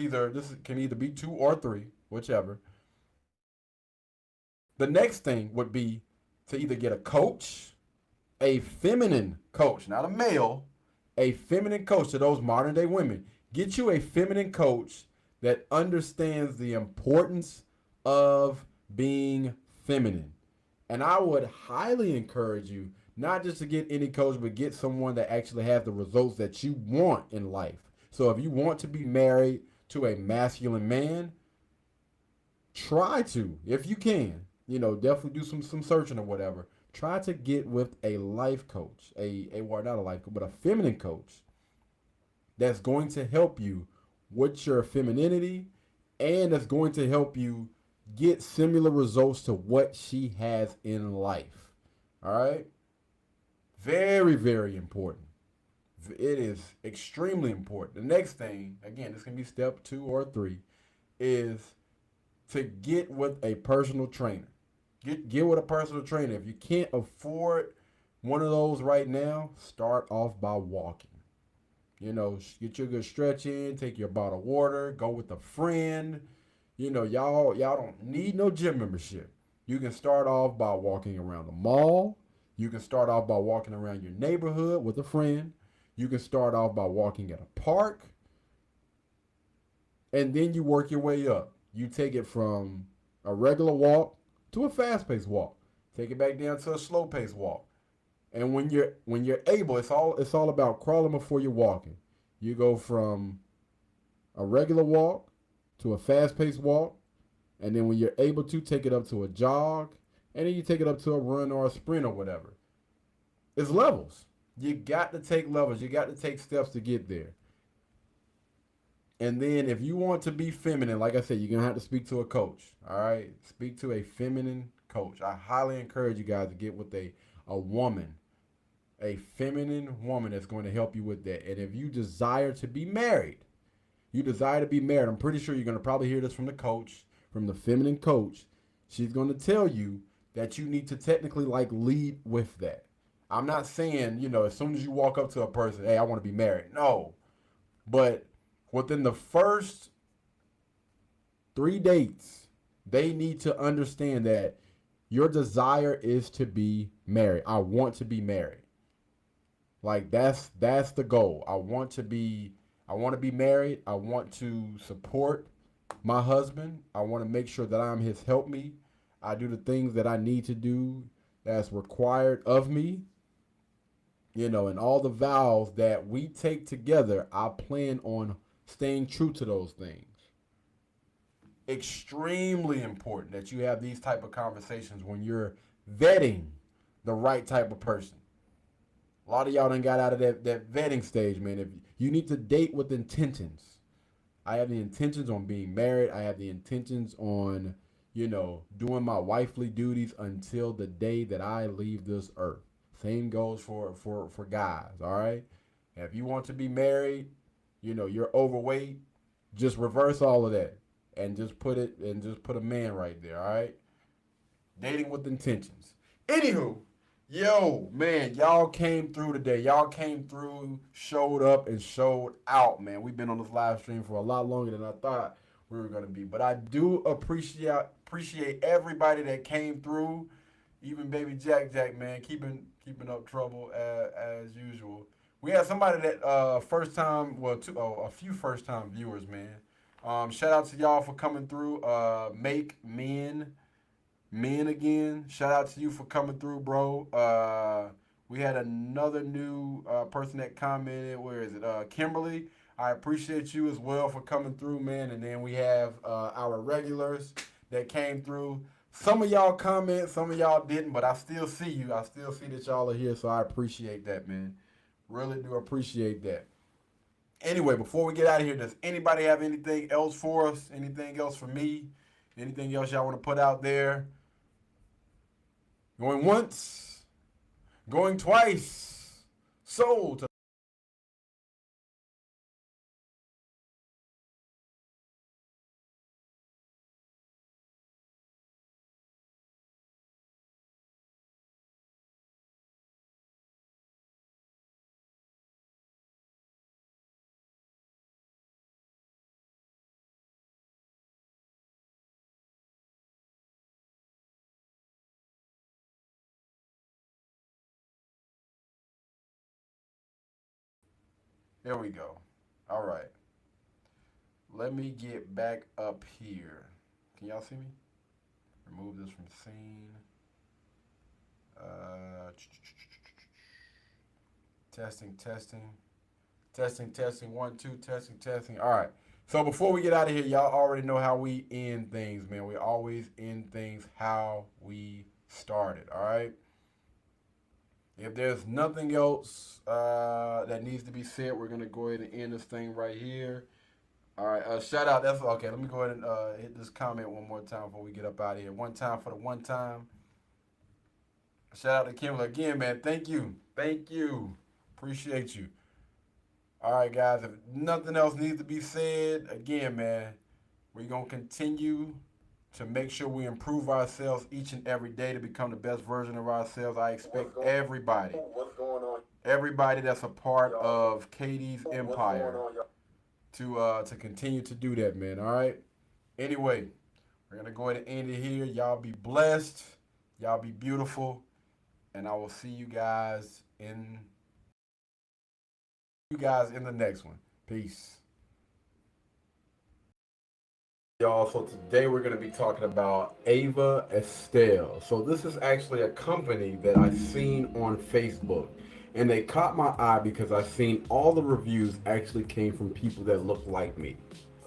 can either be 2 or 3, whichever. The next thing would be to either get a coach, a feminine coach, not a male, a feminine coach. To those modern day women, get you a feminine coach that understands the importance of being feminine. And I would highly encourage you not just to get any coach, but get someone that actually has the results that you want in life. So if you want to be married to a masculine man, try to, if you can, definitely do some searching or whatever. Try to get with a life coach, well, not a life coach, but a feminine coach that's going to help you with your femininity and that's going to help you get similar results to what she has in life. All right? Very, very important. It is extremely important. The next thing, again, this can be step 2 or 3, is to get with a personal trainer. Get with a personal trainer. If you can't afford one of those right now, start off by walking. Get your good stretch in, take your bottle of water, go with a friend. Y'all don't need no gym membership. You can start off by walking around the mall. You can start off by walking around your neighborhood with a friend. You can start off by walking at a park. And then you work your way up. You take it from a regular walk to a fast-paced walk. Take it back down to a slow-paced walk. And when you're able, it's all about crawling before you're walking. You go from a regular walk to a fast-paced walk, and then when you're able to, take it up to a jog, and then you take it up to a run or a sprint or whatever. It's levels. You got to take levels. You got to take steps to get there. And then if you want to be feminine, like I said, you're going to have to speak to a coach. All right? Speak to a feminine coach. I highly encourage you guys to get with a woman, a feminine woman that's going to help you with that. And if you desire to be married, I'm pretty sure you're going to probably hear this from the coach, from the feminine coach. She's going to tell you that you need to technically lead with that. I'm not saying, as soon as you walk up to a person, hey, I want to be married. No. But within the first 3 dates, they need to understand that your desire is to be married. I want to be married. That's the goal. I want to be I want to be married. I want to support my husband. I want to make sure that I'm his helpmeet. I do the things that I need to do that's required of me. You know, and all the vows that we take together, I plan on staying true to those things. Extremely important that you have these type of conversations when you're vetting the right type of person. A lot of y'all done got out of that vetting stage, man. If you need to date with intentions. I have the intentions on being married. I have the intentions on, doing my wifely duties until the day that I leave this earth. Same goes for guys, all right? If you want to be married, you're overweight, just reverse all of that and just put a man right there, all right? Dating with intentions. Anywho, yo, man, y'all came through today. Y'all came through, showed up, and showed out, man. We've been on this live stream for a lot longer than I thought we were going to be. But I do appreciate everybody that came through. Even baby Jack, man, keeping up trouble as usual. We had somebody that a few first time viewers, man. Shout out to y'all for coming through. Make men again. Shout out to you for coming through, bro. We had another new person that commented. Where is it? Kimberly. I appreciate you as well for coming through, man. And then we have our regulars that came through. Some of y'all comment, some of y'all didn't, but I still see you. I still see that y'all are here, so I appreciate that, man. Really do appreciate that. Anyway, before we get out of here, does anybody have anything else for us? Anything else for me? Anything else y'all want to put out there? Going once, going twice, sold to There we go. All right. Let me get back up here. Can y'all see me? Remove this from scene. Testing. 1, 2, testing. All right. So before we get out of here, y'all already know how we end things, man. We always end things how we started. All right. If there's nothing else that needs to be said, we're going to go ahead and end this thing right here. All right, shout out. That's okay. Let me go ahead and hit this comment one more time before we get up out of here. One time for the one time. Shout out to Kimberly again, man. Thank you. Appreciate you. All right, guys. If nothing else needs to be said, again, man, we're going to continue to make sure we improve ourselves each and every day to become the best version of ourselves. I expect everybody that's a part of KD's empire to continue to do that, man. All right. Anyway, we're gonna go ahead and end it here. Y'all be blessed. Y'all be beautiful, and I will see you guys in the next one. Peace. Y'all, so today we're going to be talking about Ava Estelle. So this is actually a company that I've seen on Facebook, and they caught my eye because I've seen all the reviews actually came from people that look like me,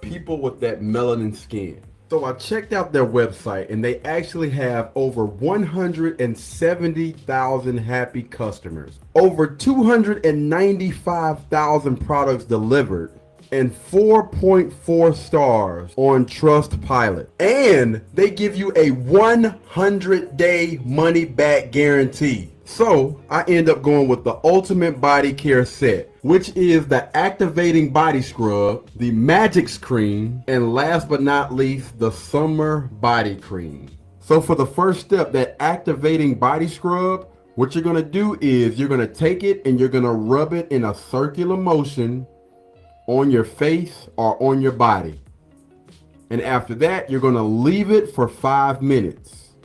people with that melanin skin. So I checked out their website, and they actually have over 170,000 happy customers, over 295,000 products delivered, and 4.4 stars on Trustpilot. And they give you a 100-day money-back guarantee. So I end up going with the Ultimate Body Care Set, which is the Activating Body Scrub, the Magic Cream, and last but not least, the Summer Body Cream. So for the first step, that Activating Body Scrub, what you're going to do is you're going to take it and you're going to rub it in a circular motion on your face or on your body. And after that, you're going to leave it for 5 minutes.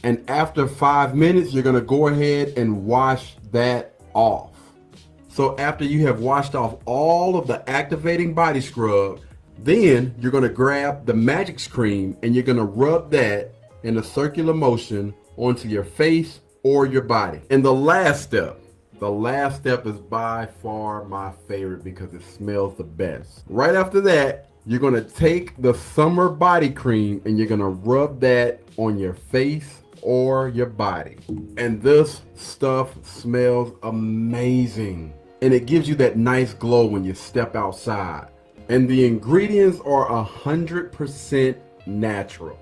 And after 5 minutes, you're going to go ahead and wash that off. So after you have washed off all of the activating body scrub, then you're going to grab the Magic Cream and you're going to rub that in a circular motion onto your face or your body. And the last step is by far my favorite because it smells the best. Right after that, you're going to take the Summer Body Cream and you're going to rub that on your face or your body. And this stuff smells amazing. And it gives you that nice glow when you step outside. And the ingredients are 100% natural.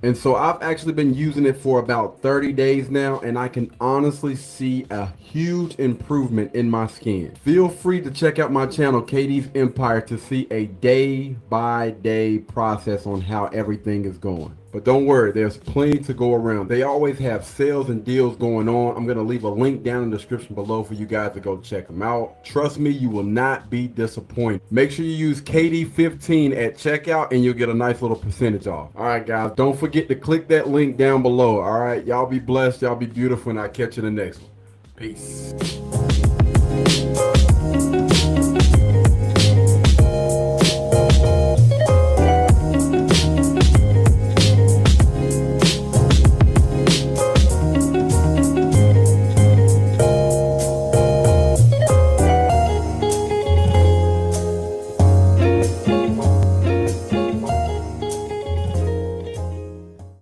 And so I've actually been using it for about 30 days now, and I can honestly see a huge improvement in my skin. Feel free to check out my channel, KD's Empire, to see a day-by-day process on how everything is going. But don't worry, there's plenty to go around. They always have sales and deals going on. I'm going to leave a link down in the description below for you guys to go check them out. Trust me, you will not be disappointed. Make sure you use KD15 at checkout and you'll get a nice little percentage off. All right, guys, don't forget to click that link down below. All right, y'all be blessed, y'all be beautiful, and I'll catch you in the next one. Peace.